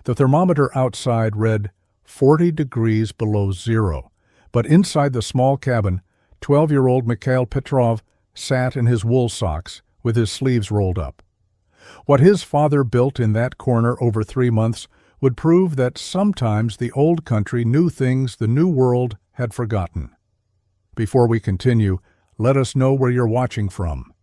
The thermometer outside read 40 degrees below zero, but inside the small cabin, 12-year-old Mikhail Petrov sat in his wool socks with his sleeves rolled up. What his father built in that corner over 3 months would prove that sometimes the old country knew things the new world had forgotten. Before we continue, let us know where you're watching from.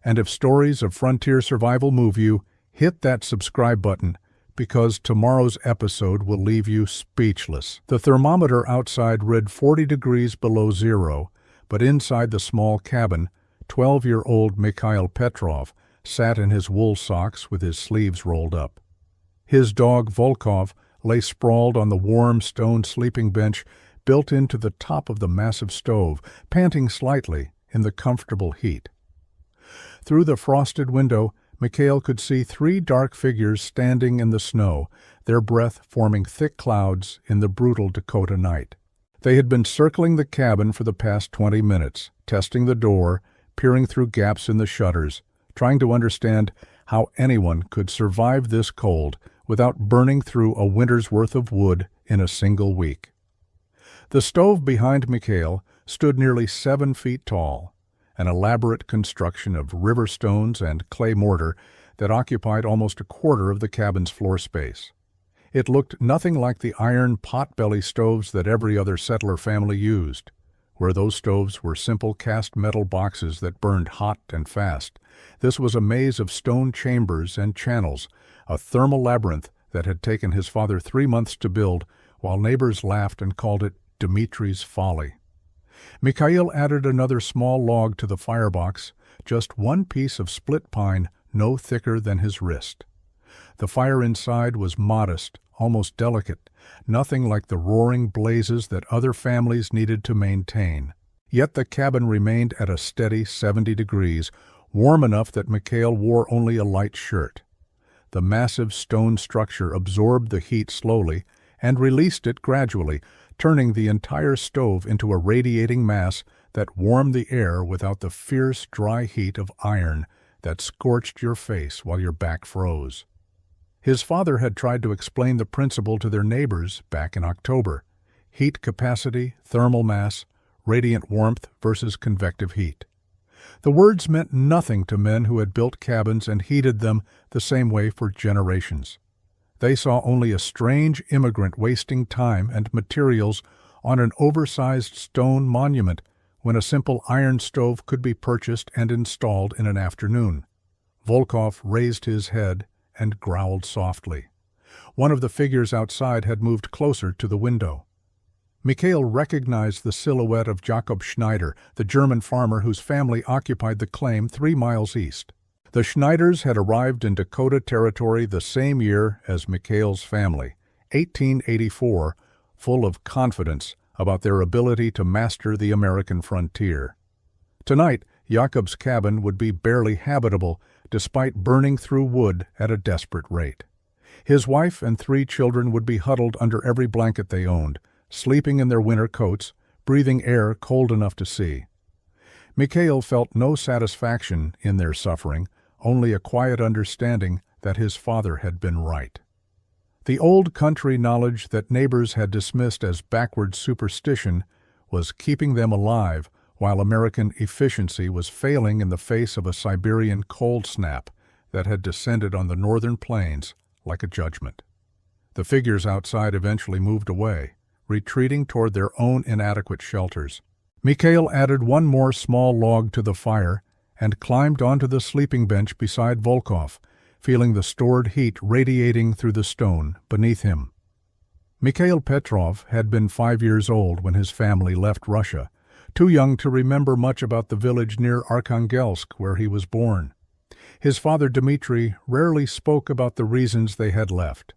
And if stories of frontier survival move you, hit that subscribe button, because tomorrow's episode will leave you speechless. The thermometer outside read 40 degrees below zero, but inside the small cabin, 12-year-old Mikhail Petrov sat in his wool socks with his sleeves rolled up. His dog Volkov lay sprawled on the warm stone sleeping bench built into the top of the massive stove, panting slightly in the comfortable heat. Through the frosted window, Mikhail could see 3 dark figures standing in the snow, their breath forming thick clouds in the brutal Dakota night. They had been circling the cabin for the past 20 minutes, testing the door, peering through gaps in the shutters, trying to understand how anyone could survive this cold without burning through a winter's worth of wood in a single week. The stove behind Mikhail stood nearly 7 feet tall, an elaborate construction of river stones and clay mortar that occupied almost a quarter of the cabin's floor space. It looked nothing like the iron pot-belly stoves that every other settler family used, where those stoves were simple cast metal boxes that burned hot and fast. This was a maze of stone chambers and channels, a thermal labyrinth that had taken his father 3 months to build, while neighbors laughed and called it Dmitri's folly. Mikhail added another small log to the firebox, just one piece of split pine no thicker than his wrist. The fire inside was modest, almost delicate, nothing like the roaring blazes that other families needed to maintain. Yet the cabin remained at a steady 70 degrees, warm enough that Mikhail wore only a light shirt. The massive stone structure absorbed the heat slowly and released it gradually, turning the entire stove into a radiating mass that warmed the air without the fierce, dry heat of iron that scorched your face while your back froze. His father had tried to explain the principle to their neighbors back in October: heat capacity, thermal mass, radiant warmth versus convective heat. The words meant nothing to men who had built cabins and heated them the same way for generations. They saw only a strange immigrant wasting time and materials on an oversized stone monument when a simple iron stove could be purchased and installed in an afternoon. Volkov raised his head and growled softly. One of the figures outside had moved closer to the window. Mikhail recognized the silhouette of Jakob Schneider, the German farmer whose family occupied the claim 3 miles east. The Schneiders had arrived in Dakota territory the same year as Mikhail's family, 1884, full of confidence about their ability to master the American frontier. Tonight, Jakob's cabin would be barely habitable, despite burning through wood at a desperate rate. His wife and 3 children would be huddled under every blanket they owned, sleeping in their winter coats, breathing air cold enough to see. Mikhail felt no satisfaction in their suffering, only a quiet understanding that his father had been right. The old country knowledge that neighbors had dismissed as backward superstition was keeping them alive, while American efficiency was failing in the face of a Siberian cold snap that had descended on the northern plains like a judgment. The figures outside eventually moved away, retreating toward their own inadequate shelters. Mikhail added one more small log to the fire and climbed onto the sleeping bench beside Volkov, feeling the stored heat radiating through the stone beneath him. Mikhail Petrov had been 5 years old when his family left Russia, too young to remember much about the village near Arkhangelsk where he was born. His father Dmitri rarely spoke about the reasons they had left,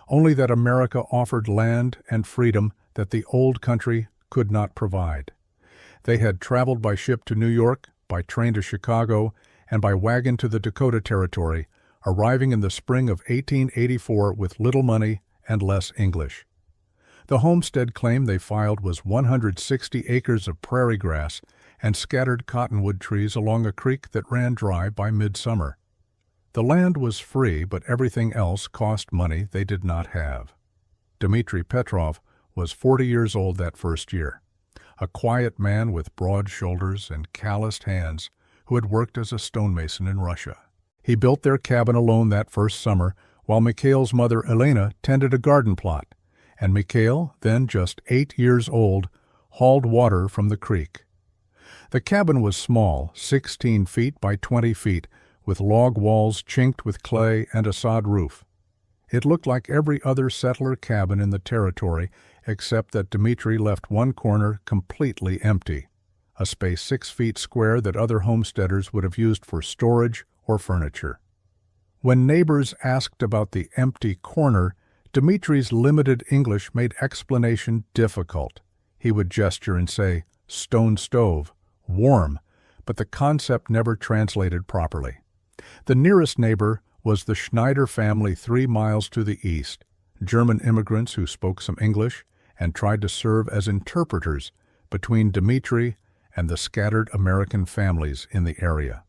only that America offered land and freedom that the old country could not provide. They had traveled by ship to New York, by train to Chicago, and by wagon to the Dakota Territory, arriving in the spring of 1884 with little money and less English. The homestead claim they filed was 160 acres of prairie grass and scattered cottonwood trees along a creek that ran dry by midsummer. The land was free, but everything else cost money they did not have. Dmitry Petrov was 40 years old that first year, a quiet man with broad shoulders and calloused hands who had worked as a stonemason in Russia. He built their cabin alone that first summer while Mikhail's mother Elena tended a garden plot, and Mikhail, then just 8 years old, hauled water from the creek. The cabin was small, 16 feet by 20 feet, with log walls chinked with clay and a sod roof. It looked like every other settler cabin in the territory, except that Dmitry left one corner completely empty, a space 6 feet square that other homesteaders would have used for storage or furniture. When neighbors asked about the empty corner, Dmitry's limited English made explanation difficult. He would gesture and say, "stone stove," "warm," but the concept never translated properly. The nearest neighbor was the Schneider family 3 miles to the east, German immigrants who spoke some English and tried to serve as interpreters between Dmitry and the scattered American families in the area.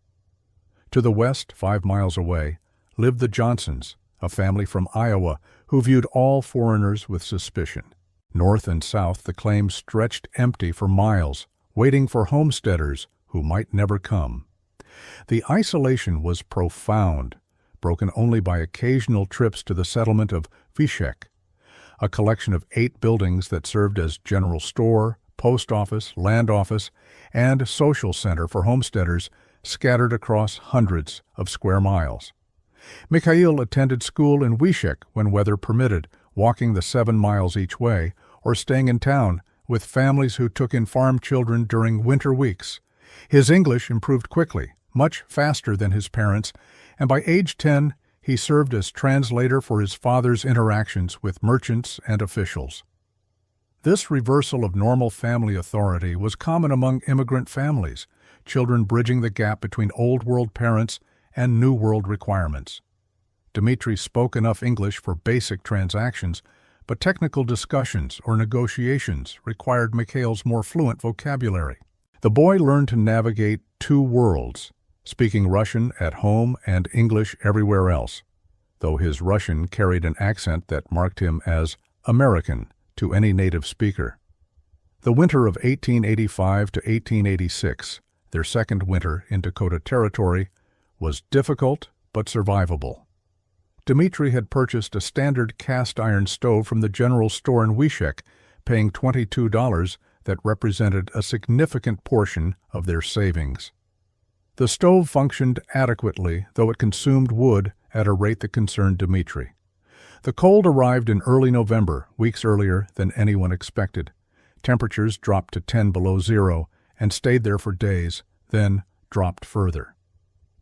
To the west, 5 miles away, lived the Johnsons, a family from Iowa who viewed all foreigners with suspicion. North and south, the claims stretched empty for miles, waiting for homesteaders who might never come. The isolation was profound, broken only by occasional trips to the settlement of Vyshek, a collection of 8 buildings that served as general store, post office, land office, and social center for homesteaders scattered across hundreds of square miles. Mikhail attended school in Vyshek when weather permitted, walking the 7 miles each way, or staying in town with families who took in farm children during winter weeks. His English improved quickly, much faster than his parents', and by age 10 he served as translator for his father's interactions with merchants and officials. This reversal of normal family authority was common among immigrant families, children bridging the gap between Old World parents and New World requirements. Dmitry spoke enough English for basic transactions, but technical discussions or negotiations required Mikhail's more fluent vocabulary. The boy learned to navigate 2 worlds, speaking Russian at home and English everywhere else, though his Russian carried an accent that marked him as American to any native speaker. The winter of 1885 to 1886, their second winter in Dakota Territory, was difficult but survivable. Dmitry had purchased a standard cast-iron stove from the general store in Vyshek, paying $22 that represented a significant portion of their savings. The stove functioned adequately, though it consumed wood at a rate that concerned Dmitry. The cold arrived in early November, weeks earlier than anyone expected. Temperatures dropped to 10 below zero and stayed there for days, then dropped further.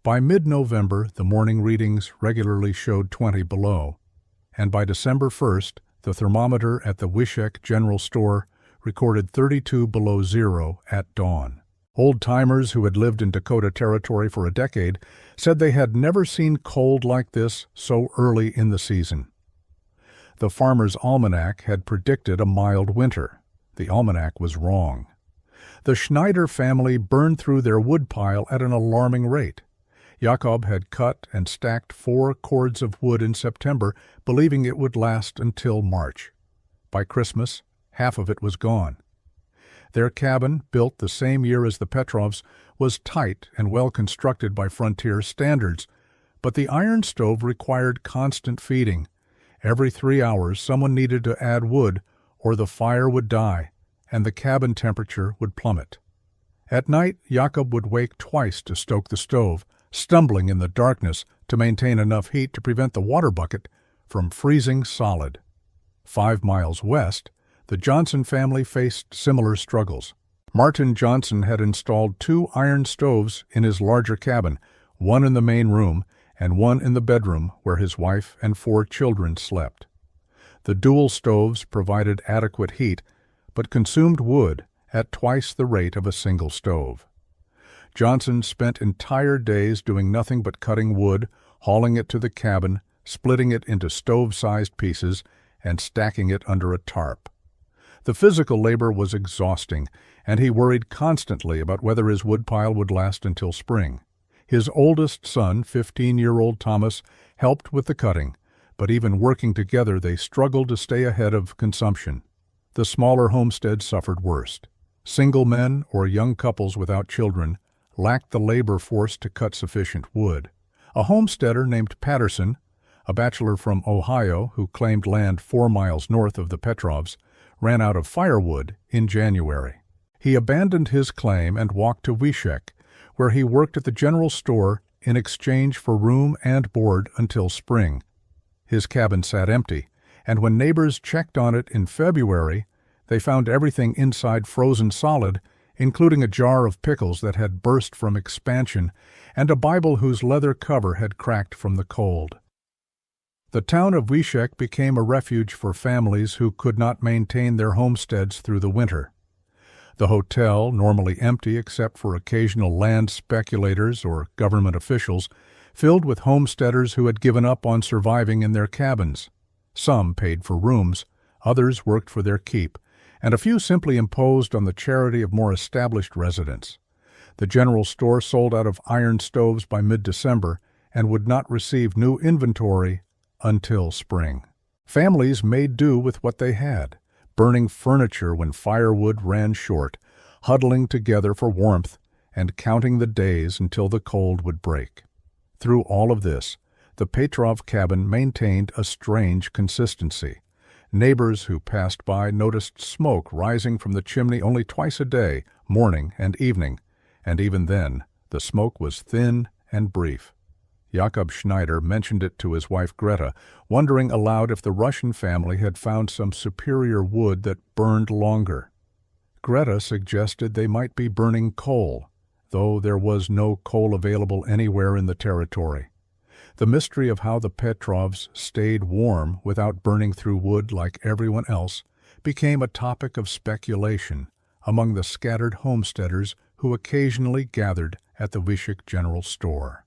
By mid-November, the morning readings regularly showed 20 below, and by December 1st, the thermometer at the Vyshek General Store recorded 32 below zero at dawn. Old-timers who had lived in Dakota Territory for a decade said they had never seen cold like this so early in the season. The Farmer's Almanac had predicted a mild winter. The almanac was wrong. The Schneider family burned through their woodpile at an alarming rate. Jakob had cut and stacked 4 cords of wood in September, believing it would last until March. By Christmas, half of it was gone. Their cabin, built the same year as the Petrovs, was tight and well constructed by frontier standards, but the iron stove required constant feeding. Every 3 hours someone needed to add wood, or the fire would die, and the cabin temperature would plummet. At night, Jakob would wake twice to stoke the stove, stumbling in the darkness to maintain enough heat to prevent the water bucket from freezing solid. 5 miles west, the Johnson family faced similar struggles. Martin Johnson had installed 2 iron stoves in his larger cabin, one in the main room and one in the bedroom where his wife and 4 children slept. The dual stoves provided adequate heat, but consumed wood at twice the rate of a single stove. Johnson spent entire days doing nothing but cutting wood, hauling it to the cabin, splitting it into stove-sized pieces, and stacking it under a tarp. The physical labor was exhausting, and he worried constantly about whether his woodpile would last until spring. His oldest son, 15-year-old Thomas, helped with the cutting, but even working together they struggled to stay ahead of consumption. The smaller homesteads suffered worst. Single men or young couples without children lacked the labor force to cut sufficient wood. A homesteader named Patterson, a bachelor from Ohio who claimed land 4 miles north of the Petrovs, ran out of firewood in January. He abandoned his claim and walked to Wyszek, where he worked at the general store in exchange for room and board until spring. His cabin sat empty, and when neighbors checked on it in February, they found everything inside frozen solid, including a jar of pickles that had burst from expansion and a Bible whose leather cover had cracked from the cold. The town of Wyszek became a refuge for families who could not maintain their homesteads through the winter. The hotel, normally empty except for occasional land speculators or government officials, filled with homesteaders who had given up on surviving in their cabins. Some paid for rooms, others worked for their keep, and a few simply imposed on the charity of more established residents. The general store sold out of iron stoves by mid-December and would not receive new inventory until spring. Families made do with what they had, burning furniture when firewood ran short, huddling together for warmth, and counting the days until the cold would break. Through all of this, the Petrov cabin maintained a strange consistency. Neighbors who passed by noticed smoke rising from the chimney only twice a day, morning and evening, and even then, the smoke was thin and brief. Jakob Schneider mentioned it to his wife Greta, wondering aloud if the Russian family had found some superior wood that burned longer. Greta suggested they might be burning coal, though there was no coal available anywhere in the territory. The mystery of how the Petrovs stayed warm without burning through wood like everyone else became a topic of speculation among the scattered homesteaders who occasionally gathered at the Wyszek General Store.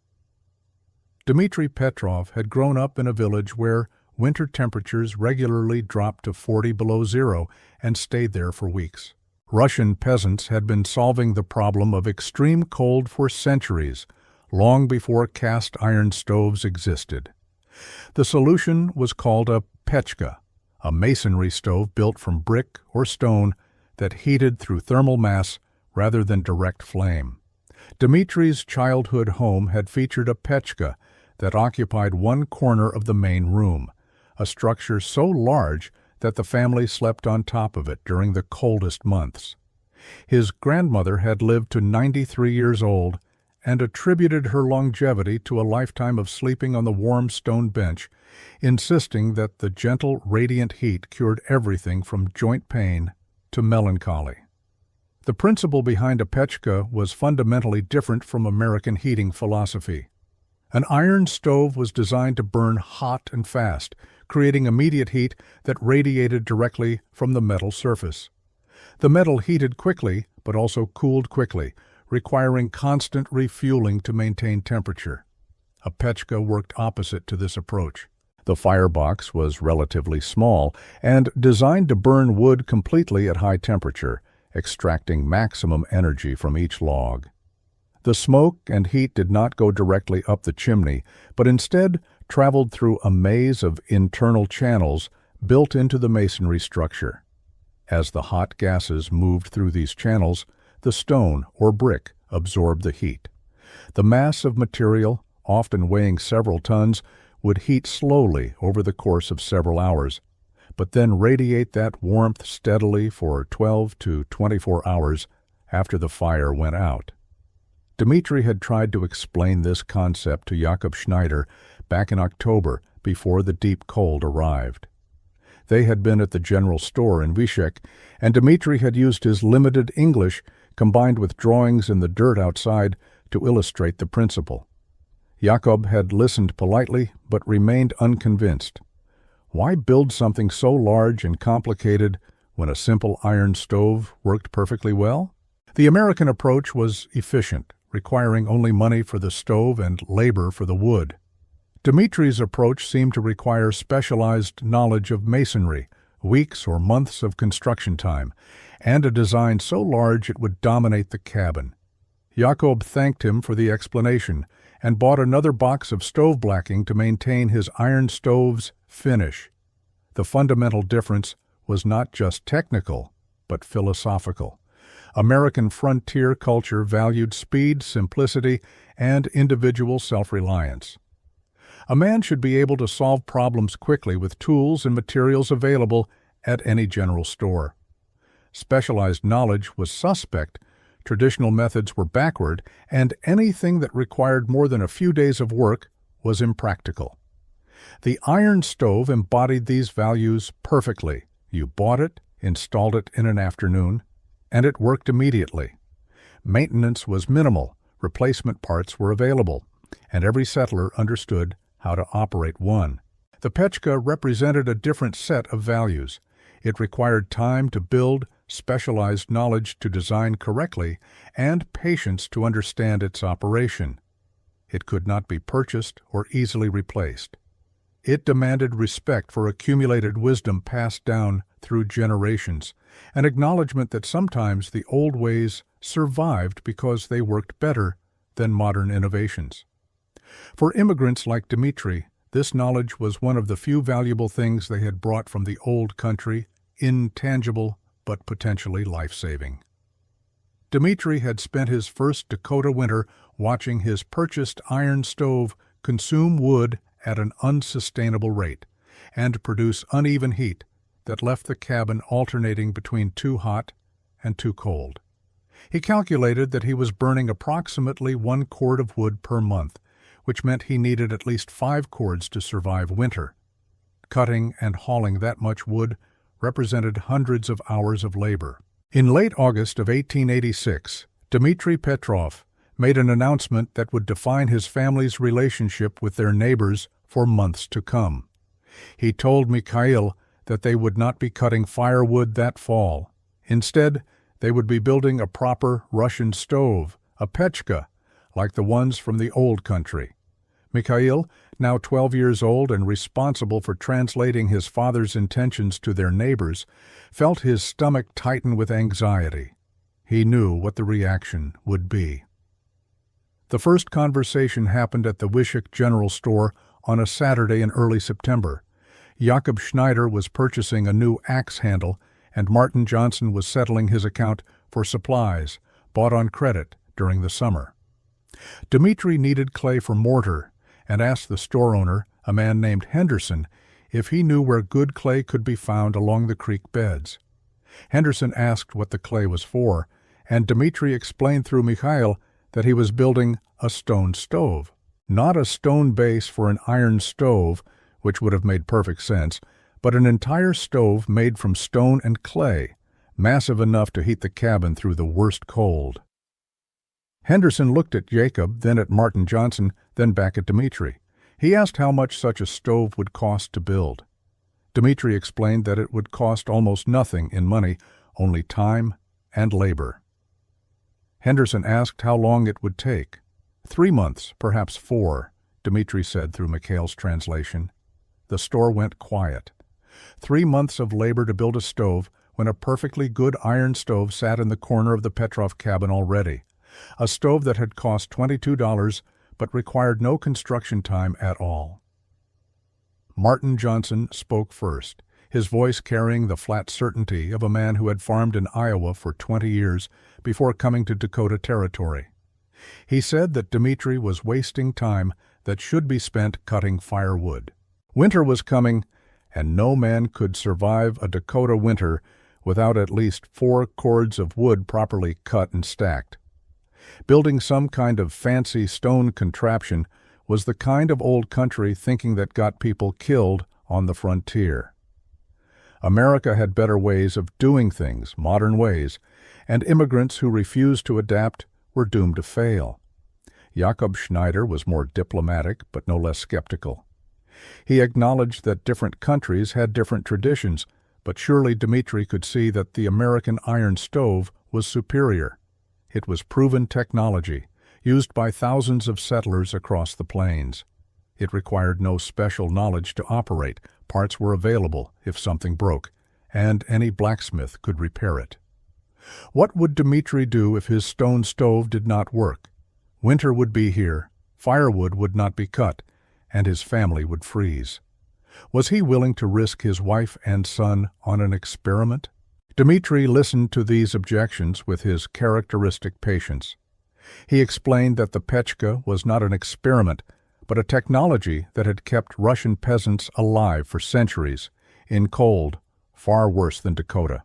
Dmitry Petrov had grown up in a village where winter temperatures regularly dropped to 40 below zero and stayed there for weeks. Russian peasants had been solving the problem of extreme cold for centuries, long before cast iron stoves existed. The solution was called a pechka, a masonry stove built from brick or stone that heated through thermal mass rather than direct flame. Dmitry's childhood home had featured a pechka that occupied one corner of the main room, a structure so large that the family slept on top of it during the coldest months. His grandmother had lived to 93 years old and attributed her longevity to a lifetime of sleeping on the warm stone bench, insisting that the gentle, radiant heat cured everything from joint pain to melancholy. The principle behind a pechka was fundamentally different from American heating philosophy. An iron stove was designed to burn hot and fast, creating immediate heat that radiated directly from the metal surface. The metal heated quickly, but also cooled quickly, requiring constant refueling to maintain temperature. A pechka worked opposite to this approach. The firebox was relatively small and designed to burn wood completely at high temperature, extracting maximum energy from each log. The smoke and heat did not go directly up the chimney, but instead traveled through a maze of internal channels built into the masonry structure. As the hot gases moved through these channels, the stone or brick absorbed the heat. The mass of material, often weighing several tons, would heat slowly over the course of several hours, but then radiate that warmth steadily for 12 to 24 hours after the fire went out. Dmitry had tried to explain this concept to Jakob Schneider back in October before the deep cold arrived. They had been at the general store in Wyszek, and Dmitry had used his limited English combined with drawings in the dirt outside to illustrate the principle. Jakob had listened politely but remained unconvinced. Why build something so large and complicated when a simple iron stove worked perfectly well? The American approach was efficient, requiring only money for the stove and labor for the wood. Dmitry's approach seemed to require specialized knowledge of masonry, weeks or months of construction time, and a design so large it would dominate the cabin. Jacob thanked him for the explanation and bought another box of stove blacking to maintain his iron stove's finish. The fundamental difference was not just technical, but philosophical. American frontier culture valued speed, simplicity, and individual self-reliance. A man should be able to solve problems quickly with tools and materials available at any general store. Specialized knowledge was suspect, traditional methods were backward, and anything that required more than a few days of work was impractical. The iron stove embodied these values perfectly. You bought it, installed it in an afternoon, and it worked immediately. Maintenance was minimal, replacement parts were available, and every settler understood how to operate one. The pechka represented a different set of values. It required time to build, specialized knowledge to design correctly, and patience to understand its operation. It could not be purchased or easily replaced. It demanded respect for accumulated wisdom passed down through generations, an acknowledgement that sometimes the old ways survived because they worked better than modern innovations. For immigrants like Dmitri, this knowledge was one of the few valuable things they had brought from the old country, intangible but potentially life-saving. Dmitri had spent his first Dakota winter watching his purchased iron stove consume wood at an unsustainable rate and produce uneven heat that left the cabin alternating between too hot and too cold. He calculated that he was burning approximately 1 cord of wood per month, which meant he needed at least 5 cords to survive winter. Cutting and hauling that much wood represented hundreds of hours of labor. In late August of 1886, Dmitri Petrov made an announcement that would define his family's relationship with their neighbors for months to come. He told Mikhail that they would not be cutting firewood that fall. Instead, they would be building a proper Russian stove, a pechka, like the ones from the old country. Mikhail, now 12 years old and responsible for translating his father's intentions to their neighbors, felt his stomach tighten with anxiety. He knew what the reaction would be. The first conversation happened at the Wyshik General Store on a Saturday in early September. Jakob Schneider was purchasing a new axe handle, and Martin Johnson was settling his account for supplies bought on credit during the summer. Dmitri needed clay for mortar and asked the store owner, a man named Henderson, if he knew where good clay could be found along the creek beds. Henderson asked what the clay was for, and Dmitri explained through Mikhail that he was building a stone stove. Not a stone base for an iron stove, which would have made perfect sense, but an entire stove made from stone and clay, massive enough to heat the cabin through the worst cold. Henderson looked at Jacob, then at Martin Johnson, then back at Dmitri. He asked how much such a stove would cost to build. Dmitri explained that it would cost almost nothing in money, only time and labor. Henderson asked how long it would take. 3 months, perhaps 4, Dmitri said through Mikhail's translation. The store went quiet. 3 months of labor to build a stove when a perfectly good iron stove sat in the corner of the Petrov cabin already. A stove that had cost $22 but required no construction time at all. Martin Johnson spoke first, his voice carrying the flat certainty of a man who had farmed in Iowa for 20 years before coming to Dakota Territory. He said that Dmitri was wasting time that should be spent cutting firewood. Winter was coming, and no man could survive a Dakota winter without at least 4 cords of wood properly cut and stacked. Building some kind of fancy stone contraption was the kind of old country thinking that got people killed on the frontier. America had better ways of doing things, modern ways, and immigrants who refused to adapt were doomed to fail. Jakob Schneider was more diplomatic but no less skeptical. He acknowledged that different countries had different traditions, but surely Dmitri could see that the American iron stove was superior. It was proven technology, used by thousands of settlers across the plains. It required no special knowledge to operate. Parts were available if something broke, and any blacksmith could repair it. What would Dmitri do if his stone stove did not work? Winter would be here, firewood would not be cut, and his family would freeze. Was he willing to risk his wife and son on an experiment? Dmitri listened to these objections with his characteristic patience. He explained that the Pechka was not an experiment, but a technology that had kept Russian peasants alive for centuries, in cold, far worse than Dakota.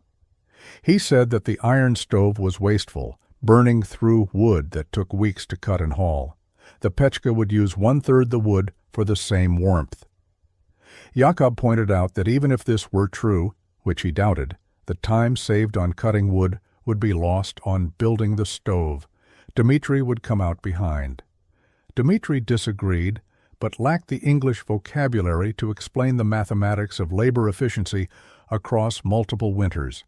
He said that the iron stove was wasteful, burning through wood that took weeks to cut and haul. The Pechka would use 1/3 the wood for the same warmth. Jakob pointed out that even if this were true, which he doubted, the time saved on cutting wood would be lost on building the stove. Dmitri would come out behind. Dmitri disagreed, but lacked the English vocabulary to explain the mathematics of labor efficiency across multiple winters.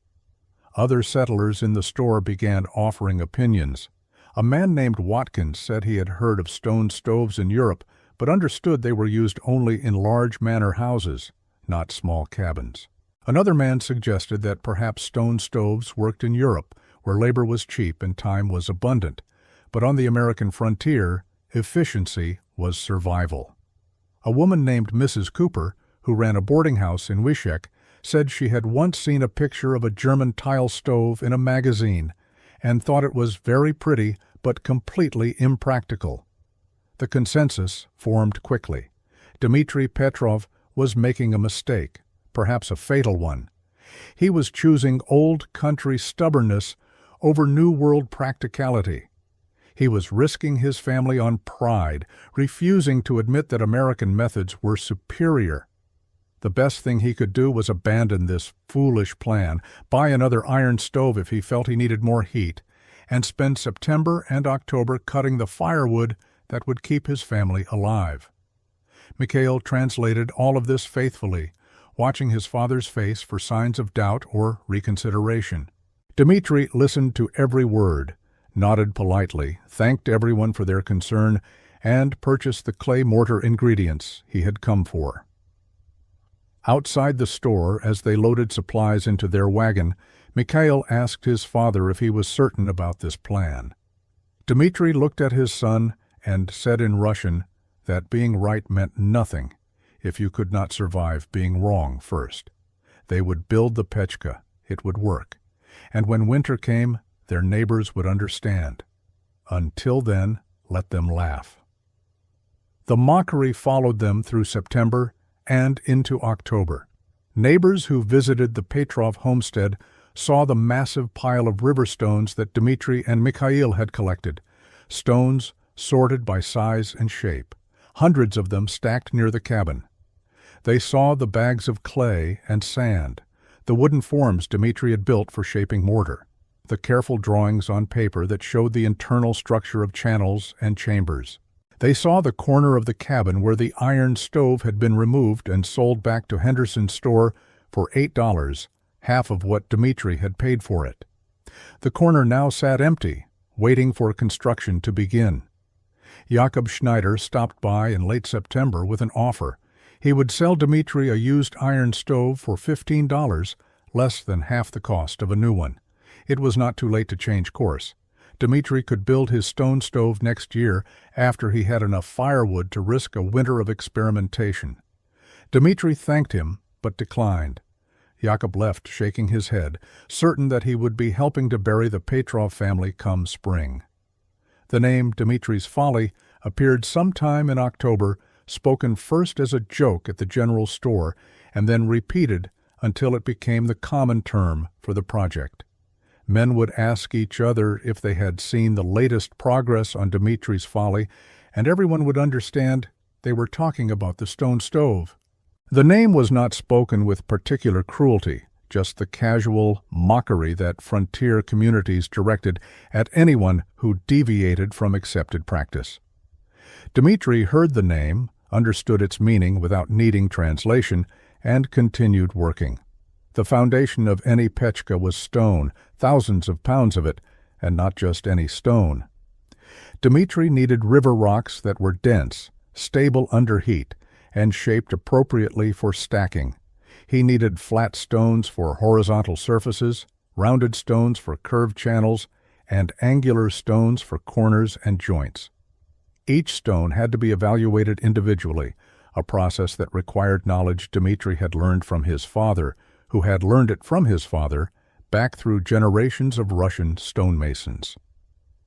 Other settlers in the store began offering opinions. A man named Watkins said he had heard of stone stoves in Europe, but understood they were used only in large manor houses, not small cabins. Another man suggested that perhaps stone stoves worked in Europe, where labor was cheap and time was abundant, but on the American frontier, efficiency was survival. A woman named Mrs. Cooper, who ran a boarding house in Wyszek, said she had once seen a picture of a German tile stove in a magazine and thought it was very pretty but completely impractical. The consensus formed quickly. Dmitri Petrov was making a mistake, perhaps a fatal one. He was choosing old country stubbornness over new world practicality. He was risking his family on pride, refusing to admit that American methods were superior. The best thing he could do was abandon this foolish plan, buy another iron stove if he felt he needed more heat, and spend September and October cutting the firewood that would keep his family alive. Mikhail translated all of this faithfully, watching his father's face for signs of doubt or reconsideration. Dmitri listened to every word, nodded politely, thanked everyone for their concern, and purchased the clay mortar ingredients he had come for. Outside the store, as they loaded supplies into their wagon, Mikhail asked his father if he was certain about this plan. Dmitri looked at his son and said in Russian that being right meant nothing if you could not survive being wrong first. They would build the Pechka, it would work, and when winter came, their neighbors would understand. Until then, let them laugh. The mockery followed them through September and into October. Neighbors who visited the Petrov homestead saw the massive pile of river stones that Dmitri and Mikhail had collected, stones sorted by size and shape, hundreds of them stacked near the cabin. They saw the bags of clay and sand, the wooden forms Dmitri had built for shaping mortar, the careful drawings on paper that showed the internal structure of channels and chambers. They saw the corner of the cabin where the iron stove had been removed and sold back to Henderson's store for $8, half of what Dmitri had paid for it. The corner now sat empty, waiting for construction to begin. Jakob Schneider stopped by in late September with an offer. He would sell Dmitri a used iron stove for $15, less than half the cost of a new one. It was not too late to change course. Dmitri could build his stone stove next year after he had enough firewood to risk a winter of experimentation. Dmitri thanked him, but declined. Jakob left, shaking his head, certain that he would be helping to bury the Petrov family come spring. The name Dmitri's Folly appeared sometime in October, spoken first as a joke at the general store and then repeated until it became the common term for the project. Men would ask each other if they had seen the latest progress on Dmitri's Folly, and everyone would understand they were talking about the stone stove. The name was not spoken with particular cruelty, just the casual mockery that frontier communities directed at anyone who deviated from accepted practice. Dmitri heard the name, understood its meaning without needing translation, and continued working. The foundation of any Pechka was stone, thousands of pounds of it, and not just any stone. Dmitri needed river rocks that were dense, stable under heat, and shaped appropriately for stacking. He needed flat stones for horizontal surfaces, rounded stones for curved channels, and angular stones for corners and joints. Each stone had to be evaluated individually, a process that required knowledge Dmitri had learned from his father, who had learned it from his father, back through generations of Russian stonemasons.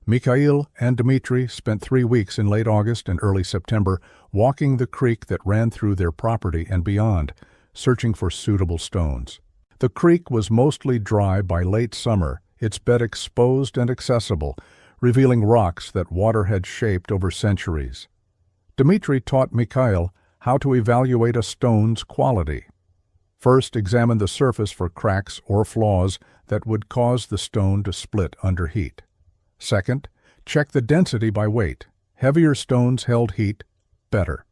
Mikhail and Dmitri spent 3 weeks in late August and early September walking the creek that ran through their property and beyond, searching for suitable stones. The creek was mostly dry by late summer, its bed exposed and accessible, revealing rocks that water had shaped over centuries. Dmitri taught Mikhail how to evaluate a stone's quality. First, examine the surface for cracks or flaws that would cause the stone to split under heat. Second, check the density by weight. Heavier stones held heat better.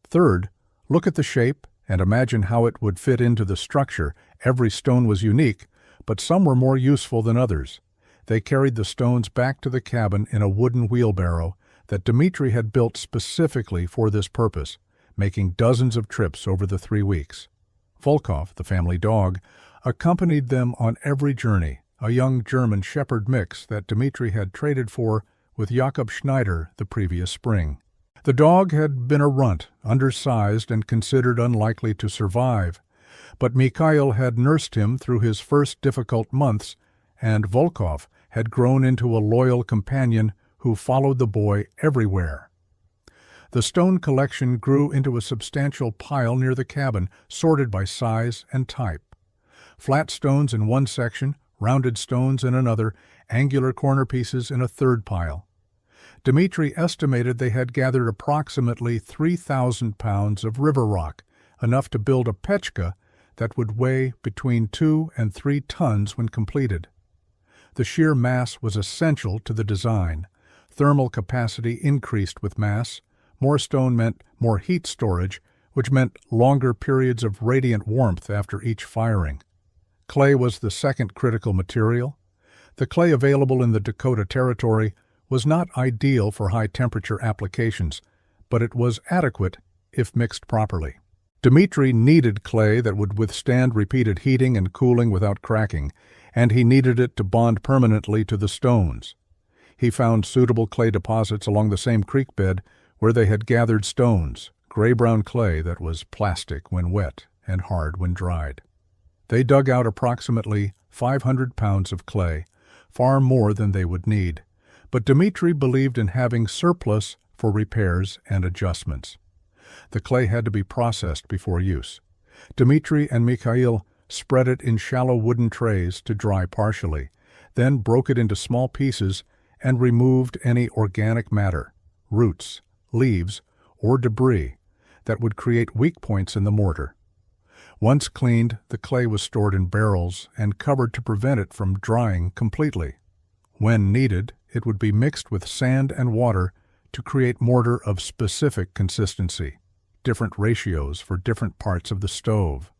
Third, look at the shape and imagine how it would fit into the structure. Every stone was unique, but some were more useful than others. They carried the stones back to the cabin in a wooden wheelbarrow that Dmitri had built specifically for this purpose, making dozens of trips over the 3 weeks. Volkov, the family dog, accompanied them on every journey, a young German shepherd mix that Dmitri had traded for with Jakob Schneider the previous spring. The dog had been a runt, undersized and considered unlikely to survive, but Mikhail had nursed him through his first difficult months, and Volkov had grown into a loyal companion who followed the boy everywhere. The stone collection grew into a substantial pile near the cabin, sorted by size and type. Flat stones in one section, rounded stones in another, angular corner pieces in a third pile. Dmitri estimated they had gathered approximately 3,000 pounds of river rock, enough to build a pechka that would weigh between 2 and 3 tons when completed. The sheer mass was essential to the design. Thermal capacity increased with mass. More stone meant more heat storage, which meant longer periods of radiant warmth after each firing. Clay was the second critical material. The clay available in the Dakota Territory was not ideal for high-temperature applications, but it was adequate if mixed properly. Dmitri needed clay that would withstand repeated heating and cooling without cracking, and he needed it to bond permanently to the stones. He found suitable clay deposits along the same creek bed where they had gathered stones, gray-brown clay that was plastic when wet and hard when dried. They dug out approximately 500 pounds of clay, far more than they would need, but Dmitri believed in having surplus for repairs and adjustments. The clay had to be processed before use. Dmitri and Mikhail spread it in shallow wooden trays to dry partially, then broke it into small pieces and removed any organic matter, roots, leaves, or debris that would create weak points in the mortar. Once cleaned, the clay was stored in barrels and covered to prevent it from drying completely. When needed, it would be mixed with sand and water to create mortar of specific consistency, different ratios for different parts of the stove.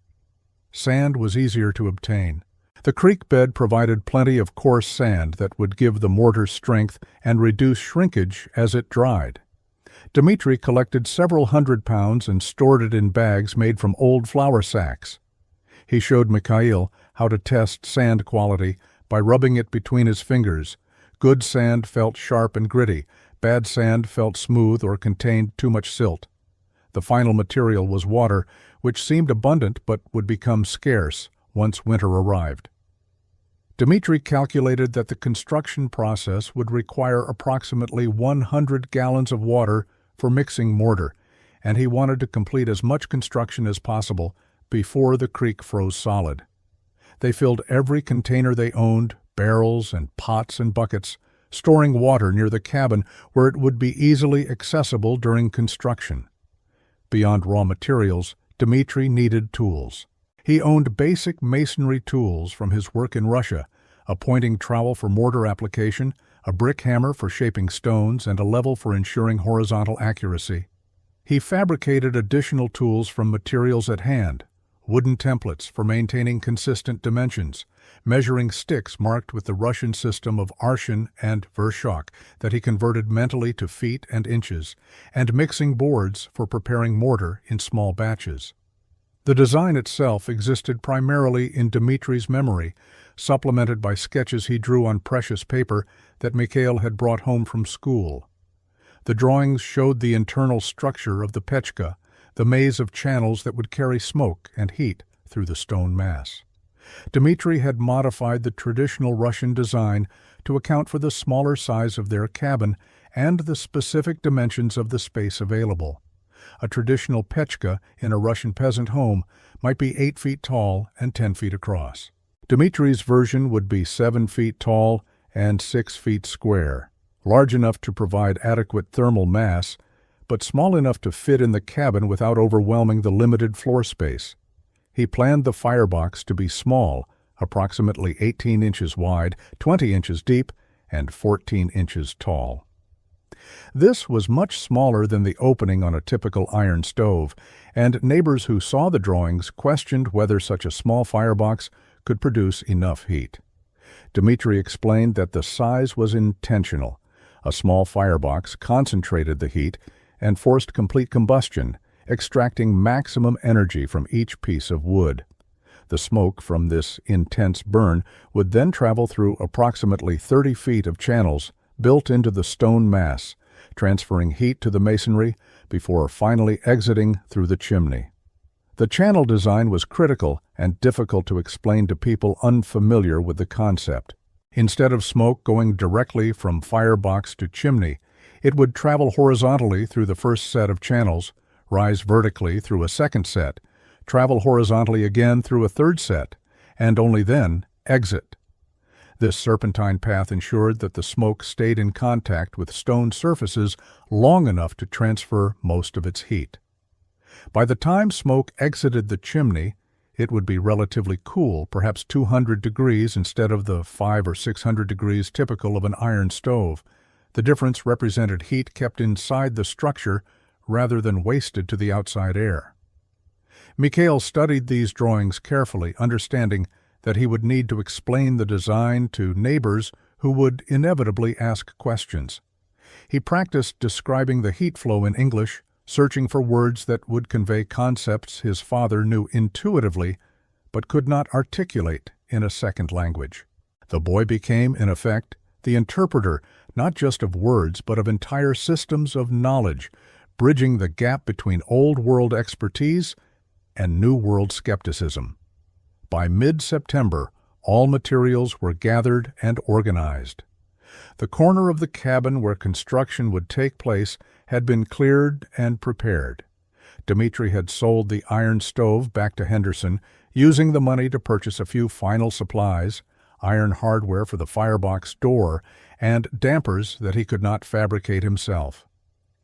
Sand was easier to obtain. The creek bed provided plenty of coarse sand that would give the mortar strength and reduce shrinkage as it dried. Dmitri collected several hundred pounds and stored it in bags made from old flour sacks. He showed Mikhail how to test sand quality by rubbing it between his fingers. Good sand felt sharp and gritty. Bad sand felt smooth or contained too much silt. The final material was water, which seemed abundant but would become scarce once winter arrived. Dmitri calculated that the construction process would require approximately 100 gallons of water for mixing mortar, and he wanted to complete as much construction as possible before the creek froze solid. They filled every container they owned, barrels and pots and buckets, storing water near the cabin where it would be easily accessible during construction. Beyond raw materials, Dmitri needed tools. He owned basic masonry tools from his work in Russia, a pointing trowel for mortar application, a brick hammer for shaping stones, and a level for ensuring horizontal accuracy. He fabricated additional tools from materials at hand, wooden templates for maintaining consistent dimensions, measuring sticks marked with the Russian system of arshin and vershok that he converted mentally to feet and inches, and mixing boards for preparing mortar in small batches. The design itself existed primarily in Dmitri's memory, supplemented by sketches he drew on precious paper that Mikhail had brought home from school. The drawings showed the internal structure of the pechka, the maze of channels that would carry smoke and heat through the stone mass. Dmitri had modified the traditional Russian design to account for the smaller size of their cabin and the specific dimensions of the space available. A traditional pechka in a Russian peasant home might be 8 feet tall and 10 feet across. Dmitri's version would be 7 feet tall and 6 feet square, large enough to provide adequate thermal mass, but small enough to fit in the cabin without overwhelming the limited floor space. He planned the firebox to be small, approximately 18 inches wide, 20 inches deep, and 14 inches tall. This was much smaller than the opening on a typical iron stove, and neighbors who saw the drawings questioned whether such a small firebox could produce enough heat. Dmitri explained that the size was intentional. A small firebox concentrated the heat and forced complete combustion, extracting maximum energy from each piece of wood. The smoke from this intense burn would then travel through approximately 30 feet of channels built into the stone mass, transferring heat to the masonry before finally exiting through the chimney. The channel design was critical and difficult to explain to people unfamiliar with the concept. Instead of smoke going directly from firebox to chimney, it would travel horizontally through the first set of channels, rise vertically through a second set, travel horizontally again through a third set, and only then exit. This serpentine path ensured that the smoke stayed in contact with stone surfaces long enough to transfer most of its heat. By the time smoke exited the chimney, it would be relatively cool, perhaps 200 degrees instead of the 500 or 600 degrees typical of an iron stove. The difference represented heat kept inside the structure rather than wasted to the outside air. Mikhail studied these drawings carefully, understanding that he would need to explain the design to neighbors who would inevitably ask questions. He practiced describing the heat flow in English, searching for words that would convey concepts his father knew intuitively but could not articulate in a second language. The boy became, in effect, the interpreter not just of words but of entire systems of knowledge, bridging the gap between old-world expertise and new-world skepticism. By mid-September, all materials were gathered and organized. The corner of the cabin where construction would take place had been cleared and prepared. Dmitri had sold the iron stove back to Henderson, using the money to purchase a few final supplies, iron hardware for the firebox door, and dampers that he could not fabricate himself.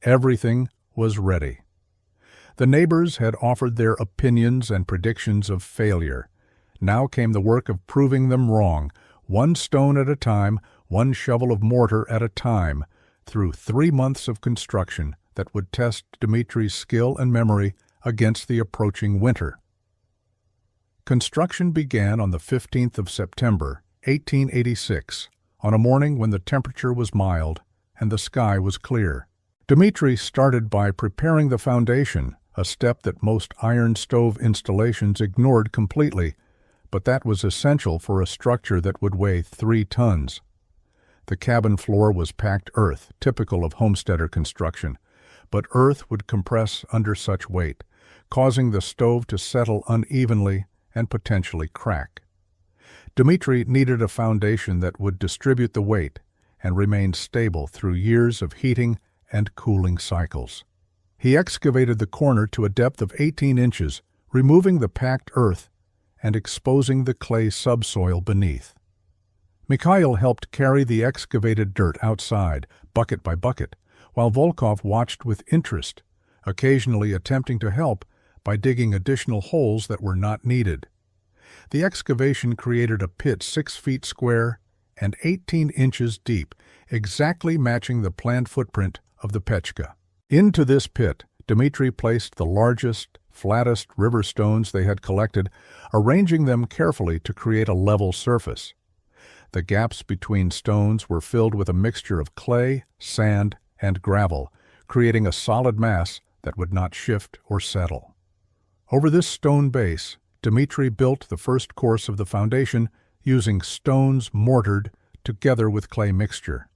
Everything was ready. The neighbors had offered their opinions and predictions of failure. Now came the work of proving them wrong, one stone at a time, one shovel of mortar at a time, through 3 months of construction that would test Dmitri's skill and memory against the approaching winter. Construction began on the 15th of September, 1886, on a morning when the temperature was mild and the sky was clear. Dmitri started by preparing the foundation, a step that most iron stove installations ignored completely, but that was essential for a structure that would weigh 3 tons. The cabin floor was packed earth, typical of homesteader construction, but earth would compress under such weight, causing the stove to settle unevenly and potentially crack. Dmitri needed a foundation that would distribute the weight and remain stable through years of heating and cooling cycles. He excavated the corner to a depth of 18 inches, removing the packed earth and exposing the clay subsoil beneath. Mikhail helped carry the excavated dirt outside, bucket by bucket, while Volkov watched with interest, occasionally attempting to help by digging additional holes that were not needed. The excavation created a pit 6 feet square and 18 inches deep, exactly matching the planned footprint of the pechka. Into this pit, Dmitri placed the largest, flattest river stones they had collected, arranging them carefully to create a level surface. The gaps between stones were filled with a mixture of clay, sand, and gravel, creating a solid mass that would not shift or settle. Over this stone base, Dmitri built the first course of the foundation using stones mortared together with clay mixture.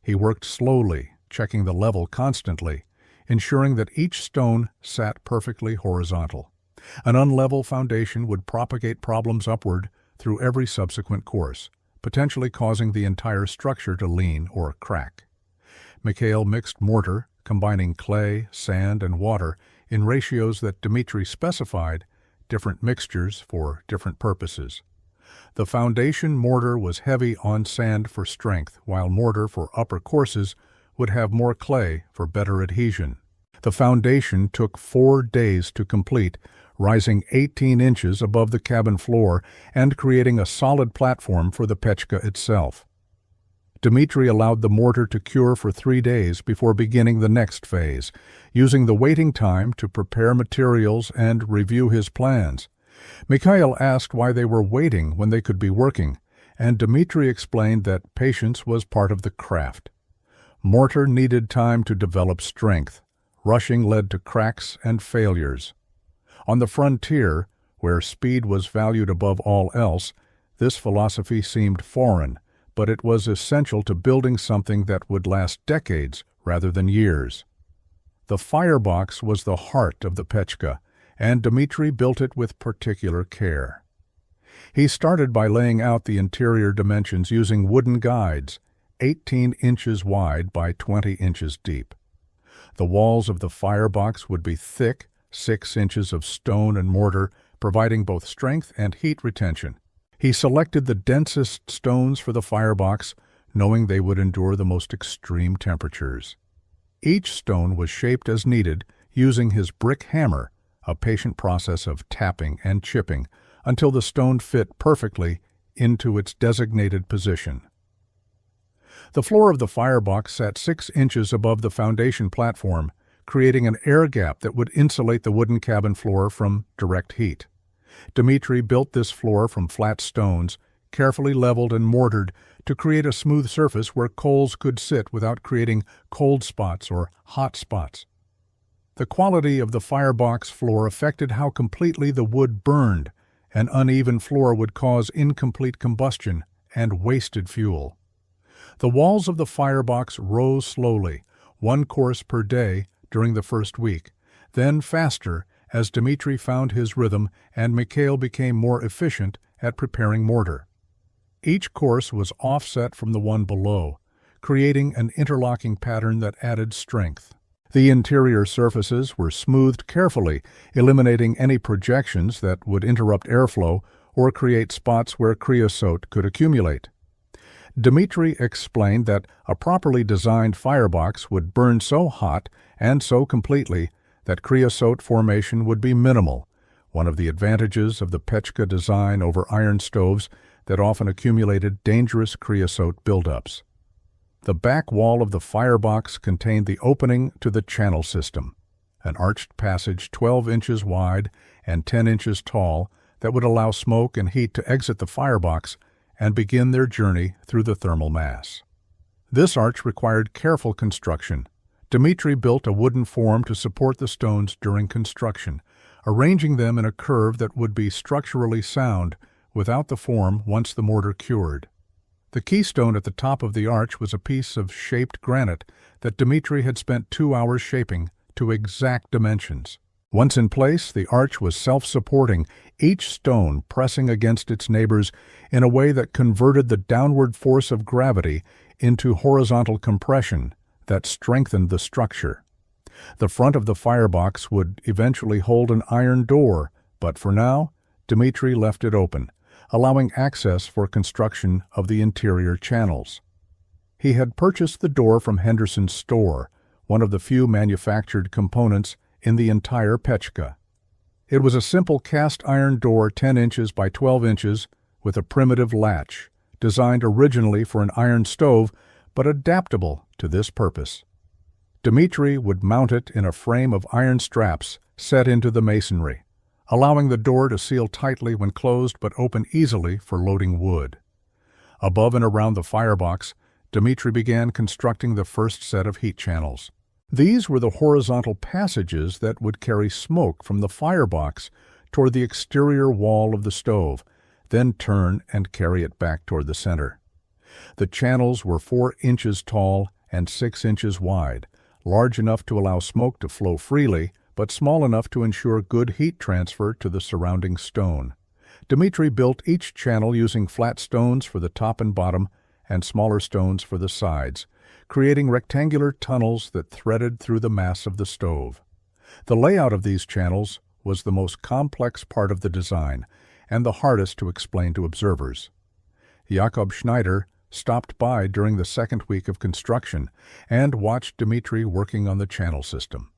He worked slowly, checking the level constantly, ensuring that each stone sat perfectly horizontal. An unlevel foundation would propagate problems upward through every subsequent course, potentially causing the entire structure to lean or crack. Mikhail mixed mortar, combining clay, sand, and water in ratios that Dmitri specified, different mixtures for different purposes. The foundation mortar was heavy on sand for strength, while mortar for upper courses would have more clay for better adhesion. The foundation took 4 days to complete, rising 18 inches above the cabin floor and creating a solid platform for the pechka itself. Dmitri allowed the mortar to cure for 3 days before beginning the next phase, using the waiting time to prepare materials and review his plans. Mikhail asked why they were waiting when they could be working, and Dmitri explained that patience was part of the craft. Mortar needed time to develop strength. Rushing led to cracks and failures. On the frontier, where speed was valued above all else, this philosophy seemed foreign, but it was essential to building something that would last decades rather than years. The firebox was the heart of the pechka, and Dmitri built it with particular care. He started by laying out the interior dimensions using wooden guides, 18 inches wide by 20 inches deep. The walls of the firebox would be thick, 6 inches of stone and mortar, providing both strength and heat retention. He selected the densest stones for the firebox, knowing they would endure the most extreme temperatures. Each stone was shaped as needed, using his brick hammer, a patient process of tapping and chipping, until the stone fit perfectly into its designated position. The floor of the firebox sat 6 inches above the foundation platform, creating an air gap that would insulate the wooden cabin floor from direct heat. Dmitri built this floor from flat stones, carefully leveled and mortared, to create a smooth surface where coals could sit without creating cold spots or hot spots. The quality of the firebox floor affected how completely the wood burned. An uneven floor would cause incomplete combustion and wasted fuel. The walls of the firebox rose slowly, 1 course per day during the first week, then faster as Dmitri found his rhythm and Mikhail became more efficient at preparing mortar. Each course was offset from the one below, creating an interlocking pattern that added strength. The interior surfaces were smoothed carefully, eliminating any projections that would interrupt airflow or create spots where creosote could accumulate. Dmitri explained that a properly designed firebox would burn so hot and so completely that creosote formation would be minimal, one of the advantages of the pechka design over iron stoves that often accumulated dangerous creosote buildups. The back wall of the firebox contained the opening to the channel system, an arched passage 12 inches wide and 10 inches tall that would allow smoke and heat to exit the firebox and begin their journey through the thermal mass. This arch required careful construction. Dmitri built a wooden form to support the stones during construction, arranging them in a curve that would be structurally sound without the form once the mortar cured. The keystone at the top of the arch was a piece of shaped granite that Dmitri had spent 2 hours shaping to exact dimensions. Once in place, the arch was self-supporting, each stone pressing against its neighbors in a way that converted the downward force of gravity into horizontal compression that strengthened the structure. The front of the firebox would eventually hold an iron door, but for now, Dmitri left it open, allowing access for construction of the interior channels. He had purchased the door from Henderson's store, one of the few manufactured components in the entire pechka. It was a simple cast iron door 10 inches by 12 inches with a primitive latch, designed originally for an iron stove but adaptable to this purpose. Dmitri would mount it in a frame of iron straps set into the masonry, allowing the door to seal tightly when closed but open easily for loading wood. Above and around the firebox, Dmitri began constructing the first set of heat channels. These were the horizontal passages that would carry smoke from the firebox toward the exterior wall of the stove. then turn and carry it back toward the center. The channels were 4 inches tall and 6 inches wide, large enough to allow smoke to flow freely, but small enough to ensure good heat transfer to the surrounding stone. Dmitri built each channel using flat stones for the top and bottom and smaller stones for the sides, creating rectangular tunnels that threaded through the mass of the stove. The layout of these channels was the most complex part of the design and the hardest to explain to observers. Jakob Schneider stopped by during the second week of construction and watched Dmitri working on the channel system.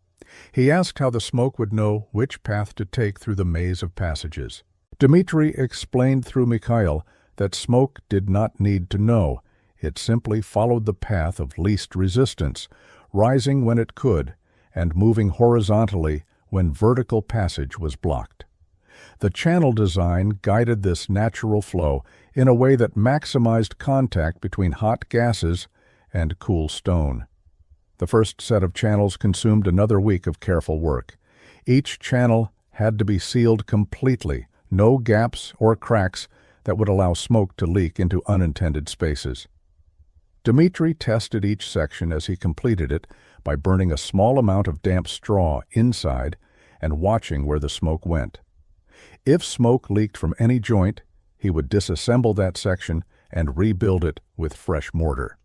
He asked how the smoke would know which path to take through the maze of passages. Dmitri explained through Mikhail that smoke did not need to know. It simply followed the path of least resistance, rising when it could and moving horizontally when vertical passage was blocked. The channel design guided this natural flow in a way that maximized contact between hot gases and cool stone. The first set of channels consumed another week of careful work. Each channel had to be sealed completely, no gaps or cracks that would allow smoke to leak into unintended spaces. Dmitri tested each section as he completed it by burning a small amount of damp straw inside and watching where the smoke went. If smoke leaked from any joint, he would disassemble that section and rebuild it with fresh mortar.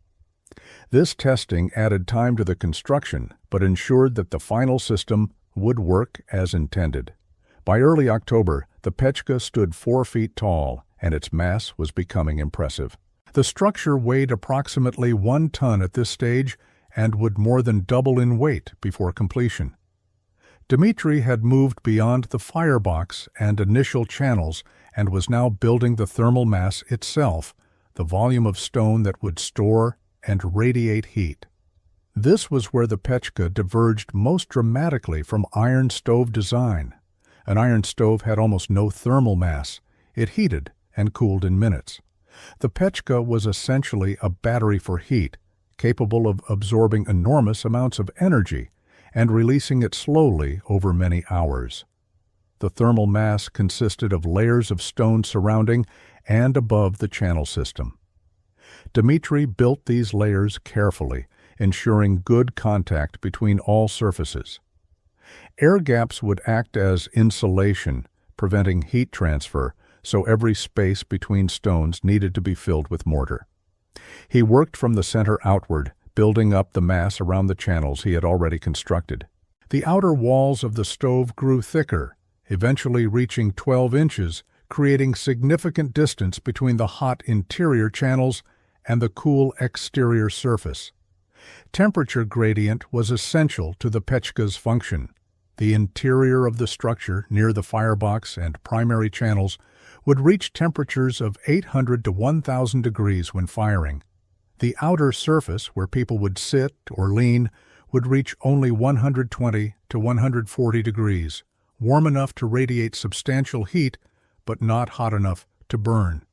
This testing added time to the construction, but ensured that the final system would work as intended. By early October, the Pechka stood 4 feet tall, and its mass was becoming impressive. The structure weighed approximately 1 ton at this stage and would more than double in weight before completion. Dmitri had moved beyond the firebox and initial channels and was now building the thermal mass itself, the volume of stone that would store and radiate heat. This was where the Pechka diverged most dramatically from iron stove design. An iron stove had almost no thermal mass. It heated and cooled in minutes. The Pechka was essentially a battery for heat, capable of absorbing enormous amounts of energy and releasing it slowly over many hours. The thermal mass consisted of layers of stone surrounding and above the channel system. Dmitri built these layers carefully, ensuring good contact between all surfaces. Air gaps would act as insulation, preventing heat transfer, so every space between stones needed to be filled with mortar. He worked from the center outward, building up the mass around the channels he had already constructed. The outer walls of the stove grew thicker, eventually reaching 12 inches, creating significant distance between the hot interior channels and the cool exterior surface. Temperature gradient was essential to the Pechka's function. The interior of the structure, near the firebox and primary channels, would reach temperatures of 800 to 1,000 degrees when firing. The outer surface, where people would sit or lean, would reach only 120 to 140 degrees, warm enough to radiate substantial heat, but not hot enough to burn.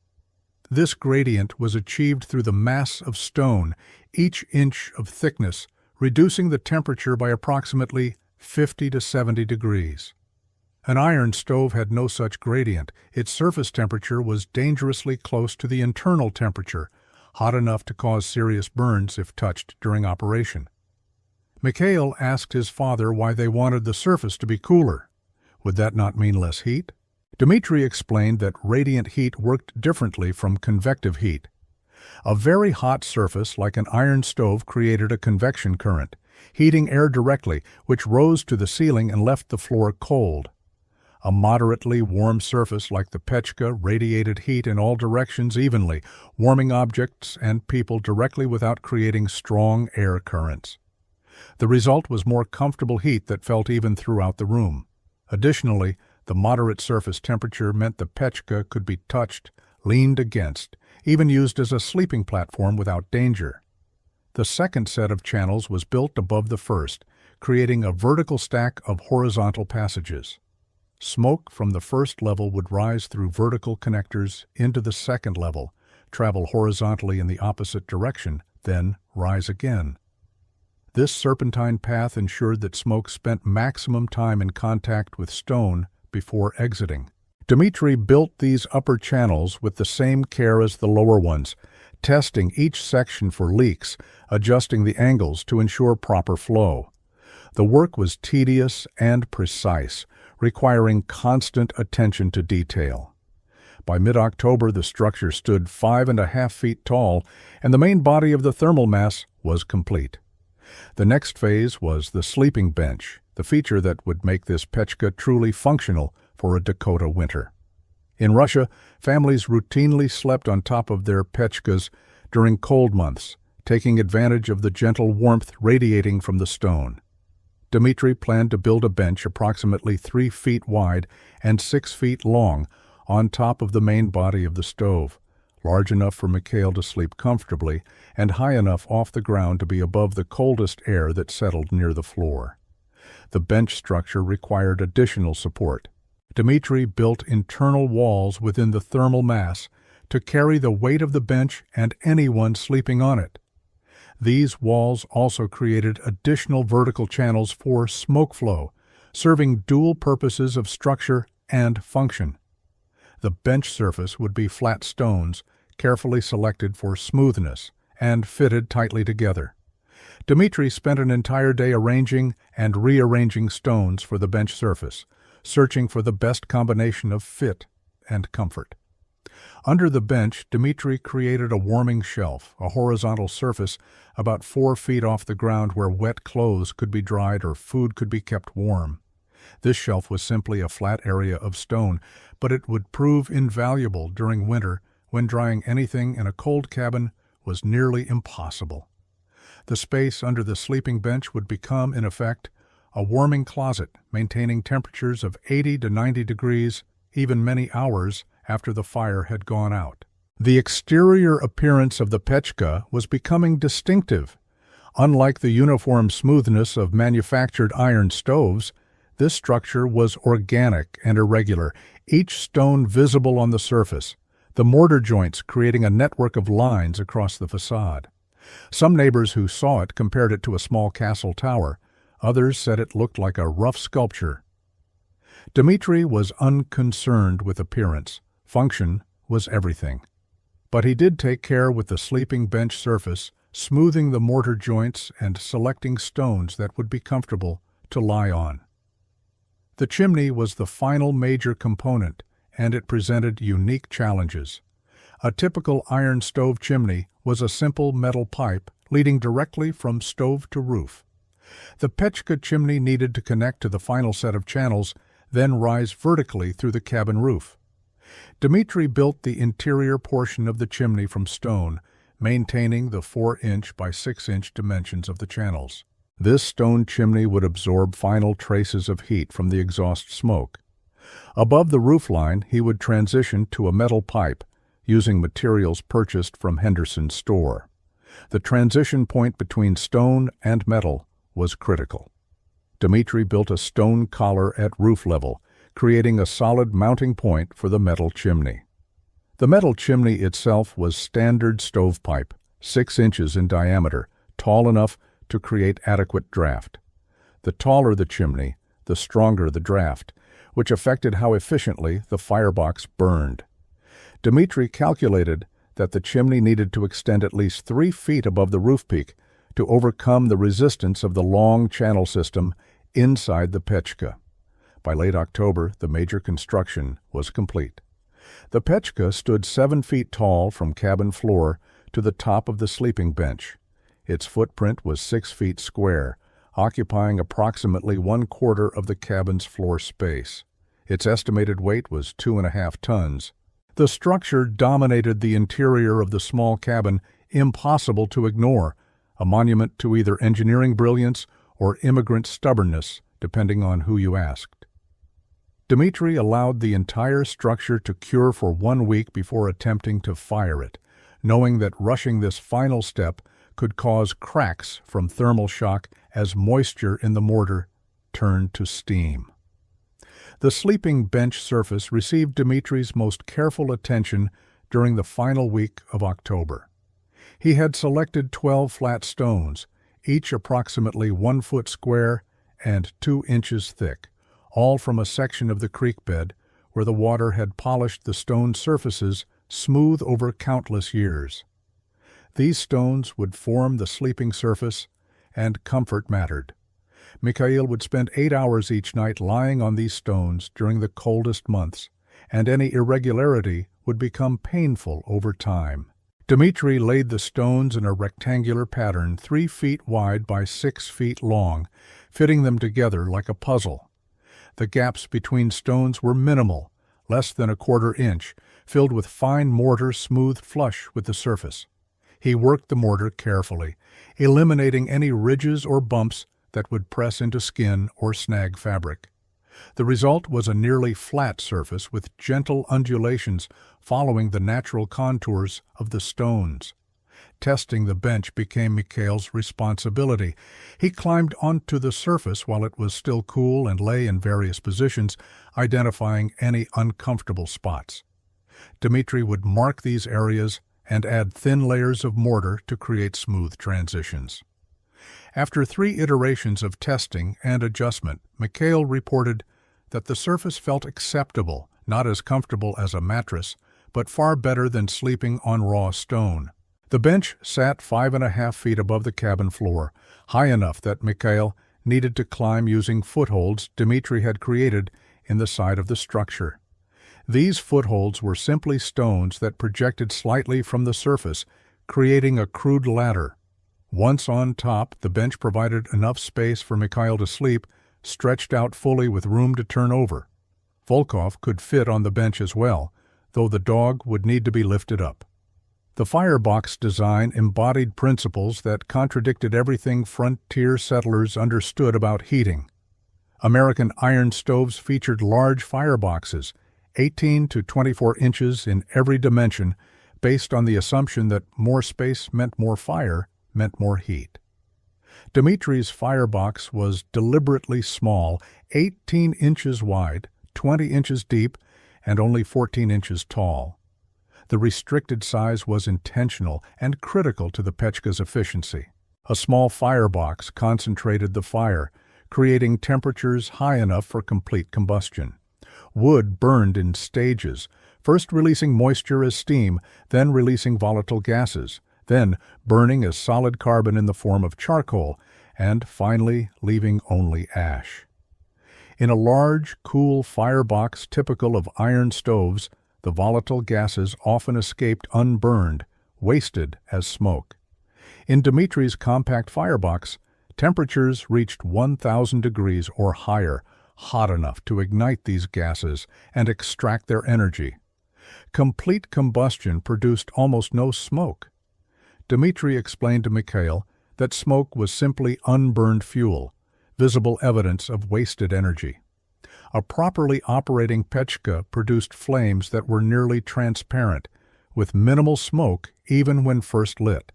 This gradient was achieved through the mass of stone, each inch of thickness, reducing the temperature by approximately 50 to 70 degrees. An iron stove had no such gradient. Its surface temperature was dangerously close to the internal temperature, hot enough to cause serious burns if touched during operation. Mikhail asked his father why they wanted the surface to be cooler. Would that not mean less heat? Dmitri explained that radiant heat worked differently from convective heat. A very hot surface like an iron stove created a convection current, heating air directly, which rose to the ceiling and left the floor cold. A moderately warm surface like the Pechka radiated heat in all directions evenly, warming objects and people directly without creating strong air currents. The result was more comfortable heat that felt even throughout the room. Additionally, the moderate surface temperature meant the Pechka could be touched, leaned against, even used as a sleeping platform without danger. The second set of channels was built above the first, creating a vertical stack of horizontal passages. Smoke from the first level would rise through vertical connectors into the second level, travel horizontally in the opposite direction, then rise again. This serpentine path ensured that smoke spent maximum time in contact with stone before exiting. Dmitri built these upper channels with the same care as the lower ones, testing each section for leaks, adjusting the angles to ensure proper flow. The work was tedious and precise, requiring constant attention to detail. By mid-October, the structure stood 5.5 feet tall, and the main body of the thermal mass was complete. The next phase was the sleeping bench, the feature that would make this pechka truly functional for a Dakota winter. In Russia, families routinely slept on top of their pechkas during cold months, taking advantage of the gentle warmth radiating from the stone. Dmitri planned to build a bench approximately 3 feet wide and 6 feet long on top of the main body of the stove, large enough for Mikhail to sleep comfortably and high enough off the ground to be above the coldest air that settled near the floor. The bench structure required additional support. Dmitri built internal walls within the thermal mass to carry the weight of the bench and anyone sleeping on it. These walls also created additional vertical channels for smoke flow, serving dual purposes of structure and function. The bench surface would be flat stones, carefully selected for smoothness, and fitted tightly together. Dmitri spent an entire day arranging and rearranging stones for the bench surface, searching for the best combination of fit and comfort. Under the bench, Dmitri created a warming shelf, a horizontal surface about 4 feet off the ground where wet clothes could be dried or food could be kept warm. This shelf was simply a flat area of stone, but it would prove invaluable during winter when drying anything in a cold cabin was nearly impossible. The space under the sleeping bench would become, in effect, a warming closet, maintaining temperatures of 80 to 90 degrees, even many hours after the fire had gone out. The exterior appearance of the pechka was becoming distinctive. Unlike the uniform smoothness of manufactured iron stoves, this structure was organic and irregular, each stone visible on the surface, the mortar joints creating a network of lines across the facade. Some neighbors who saw it compared it to a small castle tower. Others said it looked like a rough sculpture. Dmitri was unconcerned with appearance. Function was everything. But he did take care with the sleeping bench surface, smoothing the mortar joints and selecting stones that would be comfortable to lie on. The chimney was the final major component, and it presented unique challenges. A typical iron stove chimney was a simple metal pipe leading directly from stove to roof. The pechka chimney needed to connect to the final set of channels, then rise vertically through the cabin roof. Dmitri built the interior portion of the chimney from stone, maintaining the 4-inch by 6-inch dimensions of the channels. This stone chimney would absorb final traces of heat from the exhaust smoke. Above the roofline, he would transition to a metal pipe, using materials purchased from Henderson's store. The transition point between stone and metal was critical. Dmitri built a stone collar at roof level, creating a solid mounting point for the metal chimney. The metal chimney itself was standard stovepipe, 6 inches in diameter, tall enough to create adequate draft. The taller the chimney, the stronger the draft, which affected how efficiently the firebox burned. Dmitri calculated that the chimney needed to extend at least 3 feet above the roof peak to overcome the resistance of the long channel system inside the pechka. By late October, the major construction was complete. The pechka stood 7 feet tall from cabin floor to the top of the sleeping bench. Its footprint was 6 feet square, occupying approximately 1/4 of the cabin's floor space. Its estimated weight was 2.5 tons. The structure dominated the interior of the small cabin, impossible to ignore, a monument to either engineering brilliance or immigrant stubbornness, depending on who you asked. Dmitri allowed the entire structure to cure for 1 week before attempting to fire it, knowing that rushing this final step could cause cracks from thermal shock as moisture in the mortar turned to steam. The sleeping bench surface received Dmitri's most careful attention during the final week of October. He had selected 12 flat stones, each approximately 1 foot square and 2 inches thick, all from a section of the creek bed where the water had polished the stone surfaces smooth over countless years. These stones would form the sleeping surface, and comfort mattered. Mikhail would spend 8 hours each night lying on these stones during the coldest months, and any irregularity would become painful over time. Dmitri laid the stones in a rectangular pattern 3 feet wide by 6 feet long, fitting them together like a puzzle. The gaps between stones were minimal, less than a quarter inch, filled with fine mortar smoothed flush with the surface. He worked the mortar carefully, eliminating any ridges or bumps that would press into skin or snag fabric. The result was a nearly flat surface with gentle undulations following the natural contours of the stones. Testing the bench became Mikhail's responsibility. He climbed onto the surface while it was still cool and lay in various positions, identifying any uncomfortable spots. Dmitri would mark these areas and add thin layers of mortar to create smooth transitions. After 3 iterations of testing and adjustment, Mikhail reported that the surface felt acceptable, not as comfortable as a mattress, but far better than sleeping on raw stone. The bench sat 5.5 feet above the cabin floor, high enough that Mikhail needed to climb using footholds Dmitri had created in the side of the structure. These footholds were simply stones that projected slightly from the surface, creating a crude ladder. Once on top, the bench provided enough space for Mikhail to sleep, stretched out fully with room to turn over. Volkov could fit on the bench as well, though the dog would need to be lifted up. The firebox design embodied principles that contradicted everything frontier settlers understood about heating. American iron stoves featured large fireboxes, 18 to 24 inches in every dimension, based on the assumption that more space meant more fire, meant more heat. Dmitri's firebox was deliberately small, 18 inches wide, 20 inches deep, and only 14 inches tall. The restricted size was intentional and critical to the Pechka's efficiency. A small firebox concentrated the fire, creating temperatures high enough for complete combustion. Wood burned in stages, first releasing moisture as steam, then releasing volatile gases, then burning as solid carbon in the form of charcoal, and finally leaving only ash. In a large, cool firebox typical of iron stoves, the volatile gases often escaped unburned, wasted as smoke. In Dmitri's compact firebox, temperatures reached 1,000 degrees or higher, hot enough to ignite these gases and extract their energy. Complete combustion produced almost no smoke. Dmitri explained to Mikhail that smoke was simply unburned fuel, visible evidence of wasted energy. A properly operating Pechka produced flames that were nearly transparent, with minimal smoke even when first lit.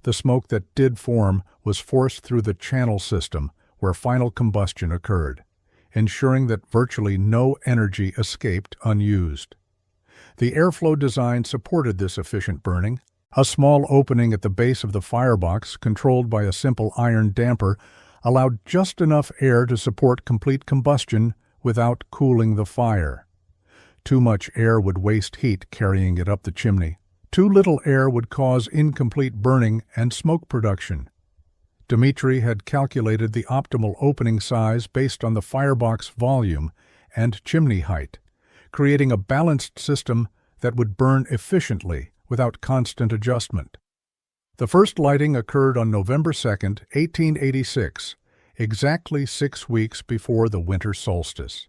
The smoke that did form was forced through the channel system where final combustion occurred, ensuring that virtually no energy escaped unused. The airflow design supported this efficient burning. A small opening at the base of the firebox, controlled by a simple iron damper, allowed just enough air to support complete combustion without cooling the fire. Too much air would waste heat carrying it up the chimney. Too little air would cause incomplete burning and smoke production. Dmitri had calculated the optimal opening size based on the firebox volume and chimney height, creating a balanced system that would burn efficiently without constant adjustment. The first lighting occurred on November 2, 1886, exactly 6 weeks before the winter solstice.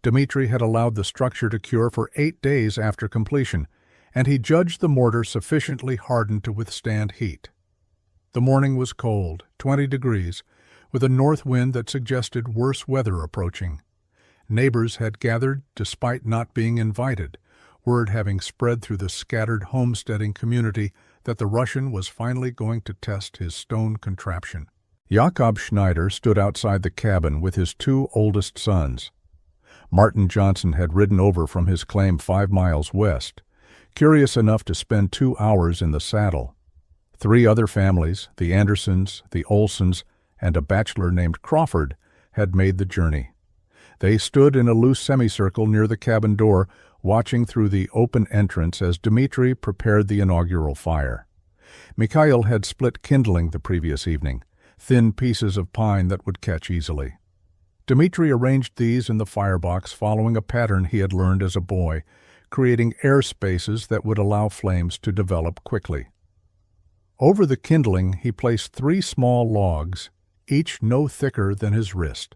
Dmitri had allowed the structure to cure for 8 days after completion, and he judged the mortar sufficiently hardened to withstand heat. The morning was cold, 20 degrees, with a north wind that suggested worse weather approaching. Neighbors had gathered despite not being invited, word having spread through the scattered homesteading community that the Russian was finally going to test his stone contraption. Jakob Schneider stood outside the cabin with his 2 oldest sons. Martin Johnson had ridden over from his claim 5 miles west, curious enough to spend 2 hours in the saddle. 3 other families, the Andersons, the Olsons, and a bachelor named Crawford, had made the journey. They stood in a loose semicircle near the cabin door, watching through the open entrance as Dmitri prepared the inaugural fire. Mikhail had split kindling the previous evening, thin pieces of pine that would catch easily. Dmitri arranged these in the firebox following a pattern he had learned as a boy, creating air spaces that would allow flames to develop quickly. Over the kindling, he placed 3 small logs, each no thicker than his wrist.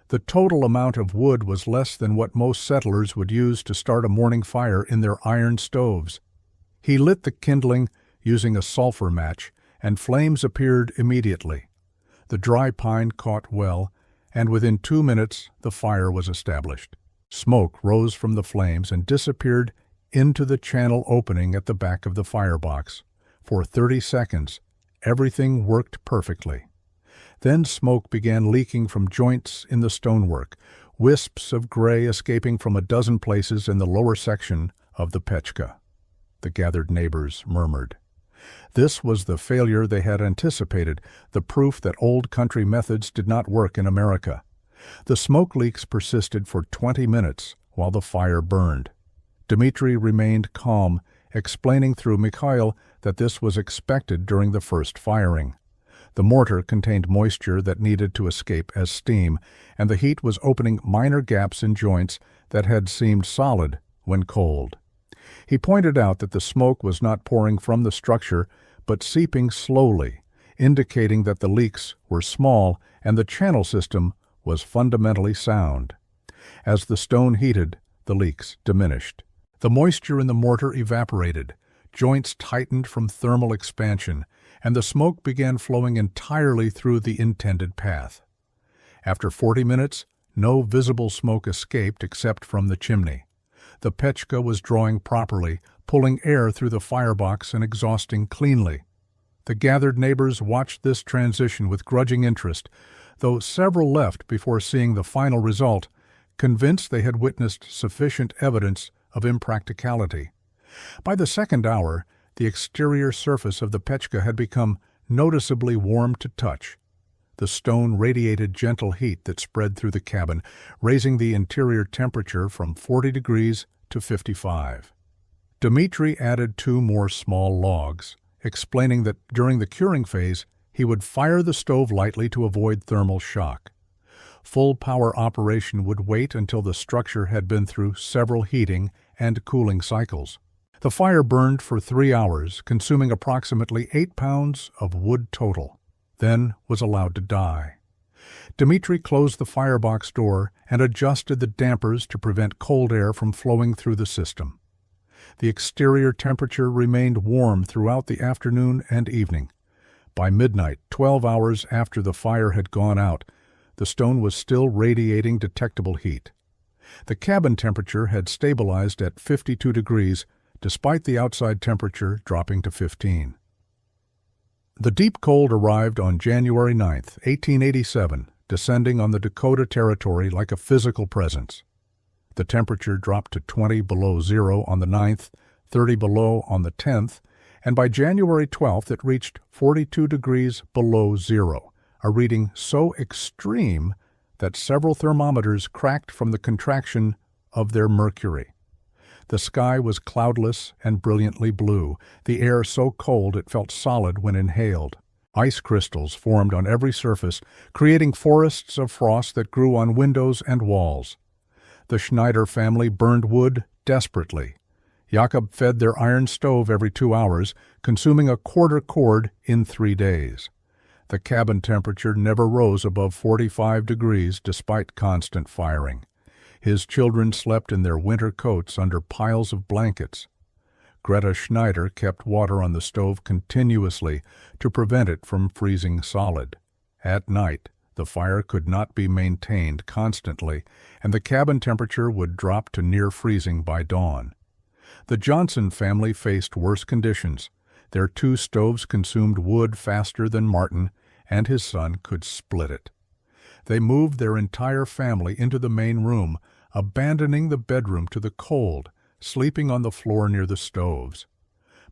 The total amount of wood was less than what most settlers would use to start a morning fire in their iron stoves. He lit the kindling using a sulfur match, and flames appeared immediately. The dry pine caught well, and within 2 minutes the fire was established. Smoke rose from the flames and disappeared into the channel opening at the back of the firebox. For 30 seconds, everything worked perfectly. Then smoke began leaking from joints in the stonework, wisps of gray escaping from a dozen places in the lower section of the pechka. The gathered neighbors murmured. This was the failure they had anticipated, the proof that old country methods did not work in America. The smoke leaks persisted for 20 minutes while the fire burned. Dmitri remained calm, explaining through Mikhail that this was expected during the first firing. The mortar contained moisture that needed to escape as steam, and the heat was opening minor gaps in joints that had seemed solid when cold. He pointed out that the smoke was not pouring from the structure, but seeping slowly, indicating that the leaks were small and the channel system was fundamentally sound. As the stone heated, the leaks diminished. The moisture in the mortar evaporated, joints tightened from thermal expansion, and the smoke began flowing entirely through the intended path. After 40 minutes, no visible smoke escaped except from the chimney. The pechka was drawing properly, pulling air through the firebox and exhausting cleanly. The gathered neighbors watched this transition with grudging interest, though several left before seeing the final result, convinced they had witnessed sufficient evidence of impracticality. By the second hour, the exterior surface of the pechka had become noticeably warm to touch. The stone radiated gentle heat that spread through the cabin, raising the interior temperature from 40 degrees to 55. Dmitri added 2 more small logs, explaining that during the curing phase, he would fire the stove lightly to avoid thermal shock. Full power operation would wait until the structure had been through several heating and cooling cycles. The fire burned for 3 hours, consuming approximately 8 pounds of wood total, then was allowed to die. Dmitri closed the firebox door and adjusted the dampers to prevent cold air from flowing through the system. The exterior temperature remained warm throughout the afternoon and evening. By midnight, 12 hours after the fire had gone out, the stone was still radiating detectable heat. The cabin temperature had stabilized at 52 degrees, despite the outside temperature dropping to 15. The deep cold arrived on January 9, 1887, descending on the Dakota territory like a physical presence. The temperature dropped to 20 below zero on the 9th, 30 below on the 10th, and by January 12th it reached 42 degrees below zero, a reading so extreme that several thermometers cracked from the contraction of their mercury. The sky was cloudless and brilliantly blue, the air so cold it felt solid when inhaled. Ice crystals formed on every surface, creating forests of frost that grew on windows and walls. The Schneider family burned wood desperately. Jakob fed their iron stove every 2 hours, consuming a quarter cord in 3 days. The cabin temperature never rose above 45 degrees despite constant firing. His children slept in their winter coats under piles of blankets. Greta Schneider kept water on the stove continuously to prevent it from freezing solid. At night, the fire could not be maintained constantly, and the cabin temperature would drop to near freezing by dawn. The Johnson family faced worse conditions. Their 2 stoves consumed wood faster than Martin, and his son could split it. They moved their entire family into the main room, abandoning the bedroom to the cold, sleeping on the floor near the stoves.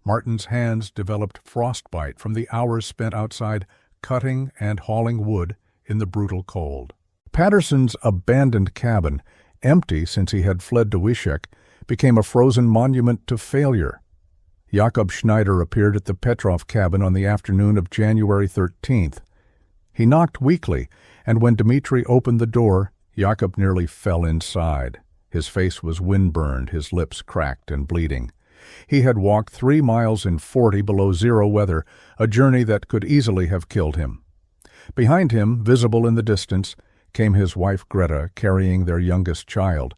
Martin's hands developed frostbite from the hours spent outside cutting and hauling wood in the brutal cold. Patterson's abandoned cabin, empty since he had fled to Wyszek, became a frozen monument to failure. Jakob Schneider appeared at the Petrov cabin on the afternoon of January 13th. He knocked weakly, and when Dmitri opened the door, Jakob nearly fell inside. His face was wind-burned, his lips cracked and bleeding. He had walked 3 miles in 40 below zero weather, a journey that could easily have killed him. Behind him, visible in the distance, came his wife Greta carrying their youngest child,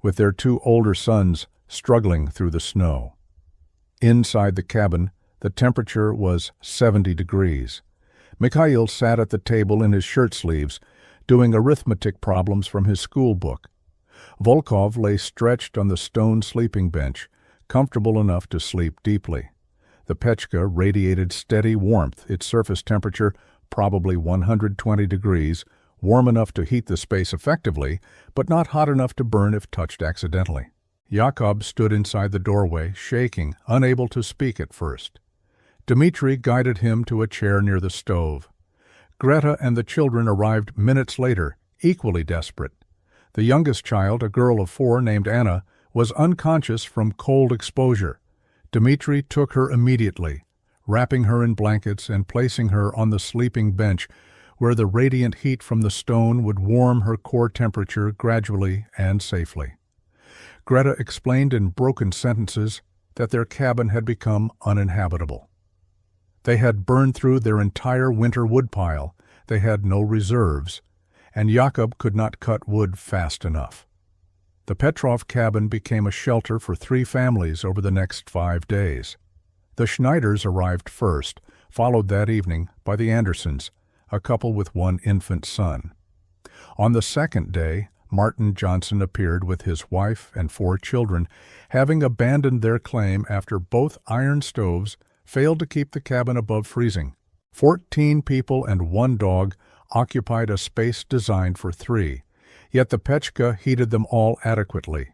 with their 2 older sons struggling through the snow. Inside the cabin, the temperature was 70 degrees. Mikhail sat at the table in his shirt sleeves, doing arithmetic problems from his school book. Volkov lay stretched on the stone sleeping bench, comfortable enough to sleep deeply. The Pechka radiated steady warmth, its surface temperature probably 120 degrees, warm enough to heat the space effectively, but not hot enough to burn if touched accidentally. Jakob stood inside the doorway, shaking, unable to speak at first. Dmitri guided him to a chair near the stove. Greta and the children arrived minutes later, equally desperate. The youngest child, a girl of 4 named Anna, was unconscious from cold exposure. Dmitri took her immediately, wrapping her in blankets and placing her on the sleeping bench, where the radiant heat from the stone would warm her core temperature gradually and safely. Greta explained in broken sentences that their cabin had become uninhabitable. They had burned through their entire winter woodpile, they had no reserves, and Jakob could not cut wood fast enough. The Petrov cabin became a shelter for 3 families over the next 5 days. The Schneiders arrived first, followed that evening by the Andersons, a couple with 1 infant son. On the second day, Martin Johnson appeared with his wife and 4 children, having abandoned their claim after both iron stoves failed to keep the cabin above freezing. 14 people and 1 dog occupied a space designed for 3, yet the Pechka heated them all adequately.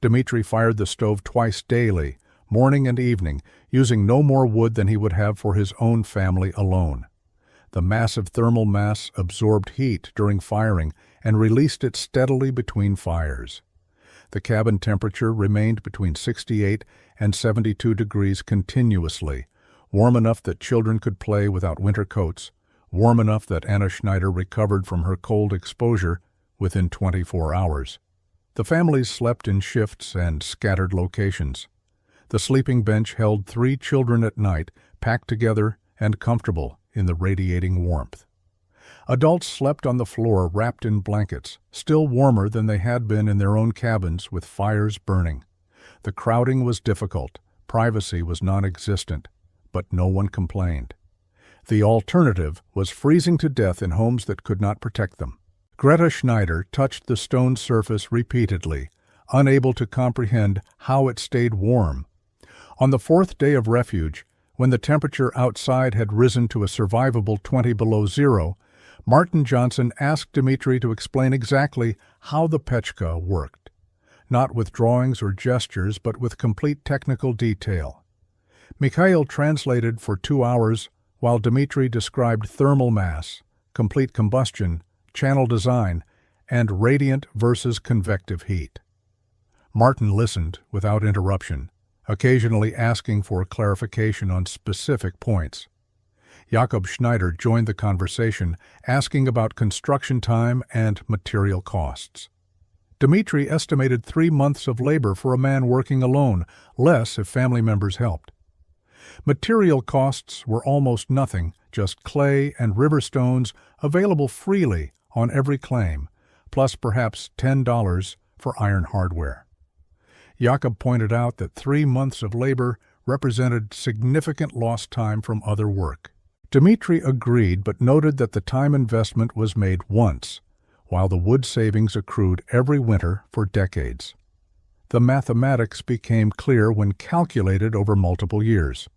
Dmitri fired the stove twice daily, morning and evening, using no more wood than he would have for his own family alone. The massive thermal mass absorbed heat during firing and released it steadily between fires. The cabin temperature remained between 68 and 72 degrees continuously, warm enough that children could play without winter coats, warm enough that Anna Schneider recovered from her cold exposure within 24 hours. The families slept in shifts and scattered locations. The sleeping bench held 3 children at night, packed together and comfortable in the radiating warmth. Adults slept on the floor wrapped in blankets, still warmer than they had been in their own cabins with fires burning. The crowding was difficult, privacy was non-existent, but no one complained. The alternative was freezing to death in homes that could not protect them. Greta Schneider touched the stone surface repeatedly, unable to comprehend how it stayed warm. On the 4th day of refuge, when the temperature outside had risen to a survivable 20 below zero, Martin Johnson asked Dmitri to explain exactly how the Pechka worked, not with drawings or gestures, but with complete technical detail. Mikhail translated for 2 hours while Dmitri described thermal mass, complete combustion, channel design, and radiant versus convective heat. Martin listened without interruption, occasionally asking for clarification on specific points. Jakob Schneider joined the conversation, asking about construction time and material costs. Dmitri estimated 3 months of labor for a man working alone, less if family members helped. Material costs were almost nothing, just clay and river stones available freely on every claim, plus perhaps $10 for iron hardware. Jakob pointed out that 3 months of labor represented significant lost time from other work. Dmitri agreed, but noted that the time investment was made once, while the wood savings accrued every winter for decades. The mathematics became clear when calculated over multiple years.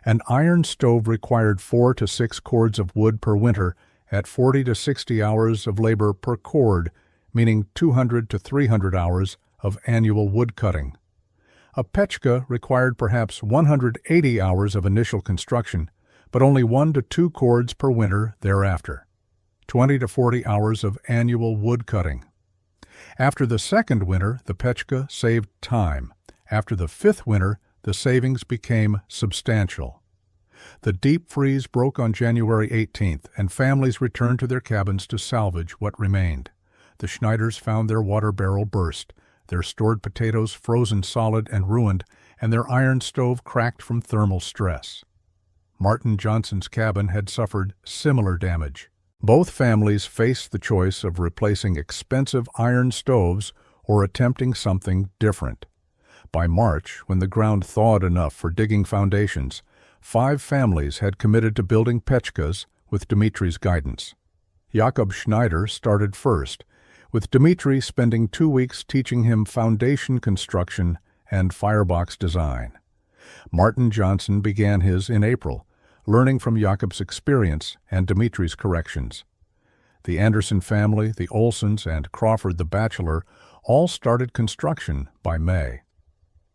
An iron stove required 4 to 6 cords of wood per winter at 40 to 60 hours of labor per cord, meaning 200 to 300 hours of annual wood cutting. A Pechka required perhaps 180 hours of initial construction, but only 1 to 2 cords per winter thereafter. 20 to 40 hours of annual wood cutting. After the second winter, the Pechka saved time. After the fifth winter, the savings became substantial. The deep freeze broke on January 18th, and families returned to their cabins to salvage what remained. The Schneiders found their water barrel burst, their stored potatoes frozen solid and ruined, and their iron stove cracked from thermal stress. Martin Johnson's cabin had suffered similar damage. Both families faced the choice of replacing expensive iron stoves or attempting something different. By March, when the ground thawed enough for digging foundations, 5 families had committed to building Pechkas with Dimitri's guidance. Jakob Schneider started first, with Dimitri spending 2 weeks teaching him foundation construction and firebox design. Martin Johnson began his in April, learning from Jakob's experience and Dimitri's corrections. The Anderson family, the Olsons, and Crawford the bachelor all started construction by May.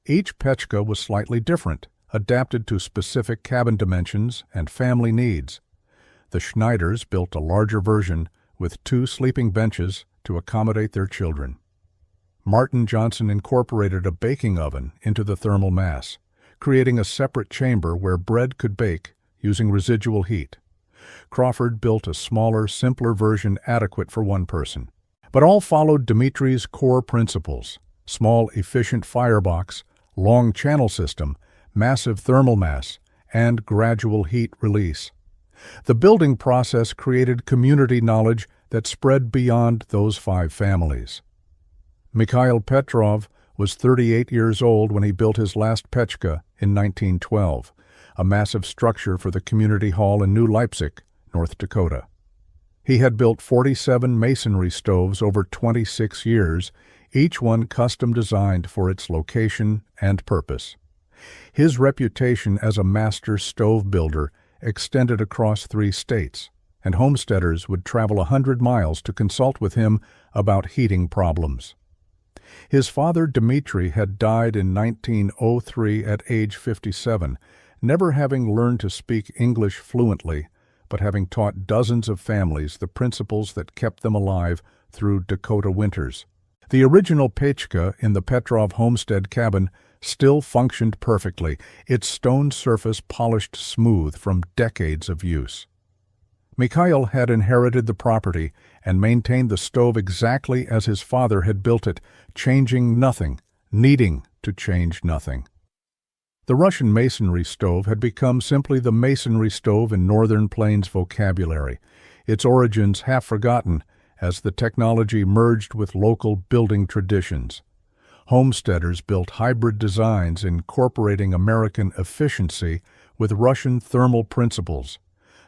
Each Pechka was slightly different, adapted to specific cabin dimensions and family needs. The Schneiders built a larger version with 2 sleeping benches to accommodate their children. Martin Johnson incorporated a baking oven into the thermal mass, creating a separate chamber where bread could bake using residual heat. Crawford built a smaller, simpler version adequate for 1 person. But all followed Dimitri's core principles: small, efficient firebox, long channel system, massive thermal mass, and gradual heat release. The building process created community knowledge that spread beyond those 5 families. Mikhail Petrov was 38 years old when he built his last Pechka in 1912, a massive structure for the community hall in New Leipzig, North Dakota. He had built 47 masonry stoves over 26 years, each one custom designed for its location and purpose. His reputation as a master stove builder extended across 3 states, and homesteaders would travel 100 miles to consult with him about heating problems. His father, Dimitri, had died in 1903 at age 57, never having learned to speak English fluently, but having taught dozens of families the principles that kept them alive through Dakota winters. The original Pechka in the Petrov homestead cabin still functioned perfectly, its stone surface polished smooth from decades of use. Mikhail had inherited the property and maintained the stove exactly as his father had built it, changing nothing, needing to change nothing. The Russian masonry stove had become simply the masonry stove in Northern Plains vocabulary, its origins half forgotten as the technology merged with local building traditions. Homesteaders built hybrid designs incorporating American efficiency with Russian thermal principles.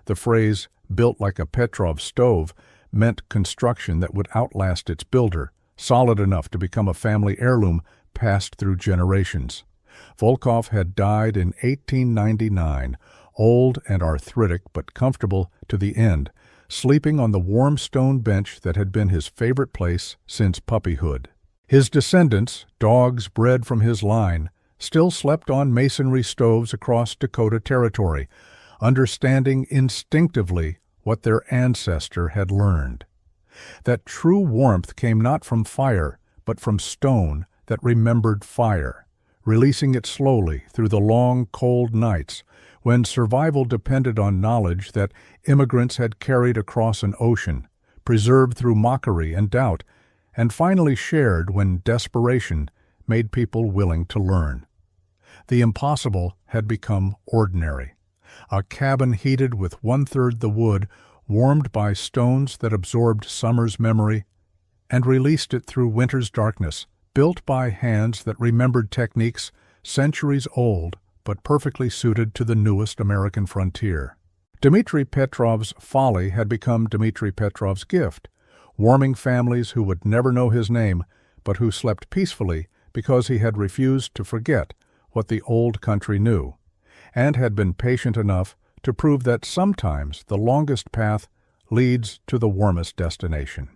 The phrase, "built like a Petrov stove," meant construction that would outlast its builder, solid enough to become a family heirloom passed through generations. Volkov had died in 1899, old and arthritic but comfortable to the end, sleeping on the warm stone bench that had been his favorite place since puppyhood. His descendants, dogs bred from his line, still slept on masonry stoves across Dakota territory, understanding instinctively what their ancestor had learned. That true warmth came not from fire, but from stone that remembered fire, releasing it slowly through the long, cold nights when survival depended on knowledge that immigrants had carried across an ocean, preserved through mockery and doubt, and finally shared when desperation made people willing to learn. The impossible had become ordinary. A cabin heated with 1/3 the wood, warmed by stones that absorbed summer's memory and released it through winter's darkness, built by hands that remembered techniques centuries old but perfectly suited to the newest American frontier. Dmitri Petrov's folly had become Dmitri Petrov's gift, warming families who would never know his name, but who slept peacefully because he had refused to forget what the old country knew, and had been patient enough to prove that sometimes the longest path leads to the warmest destination.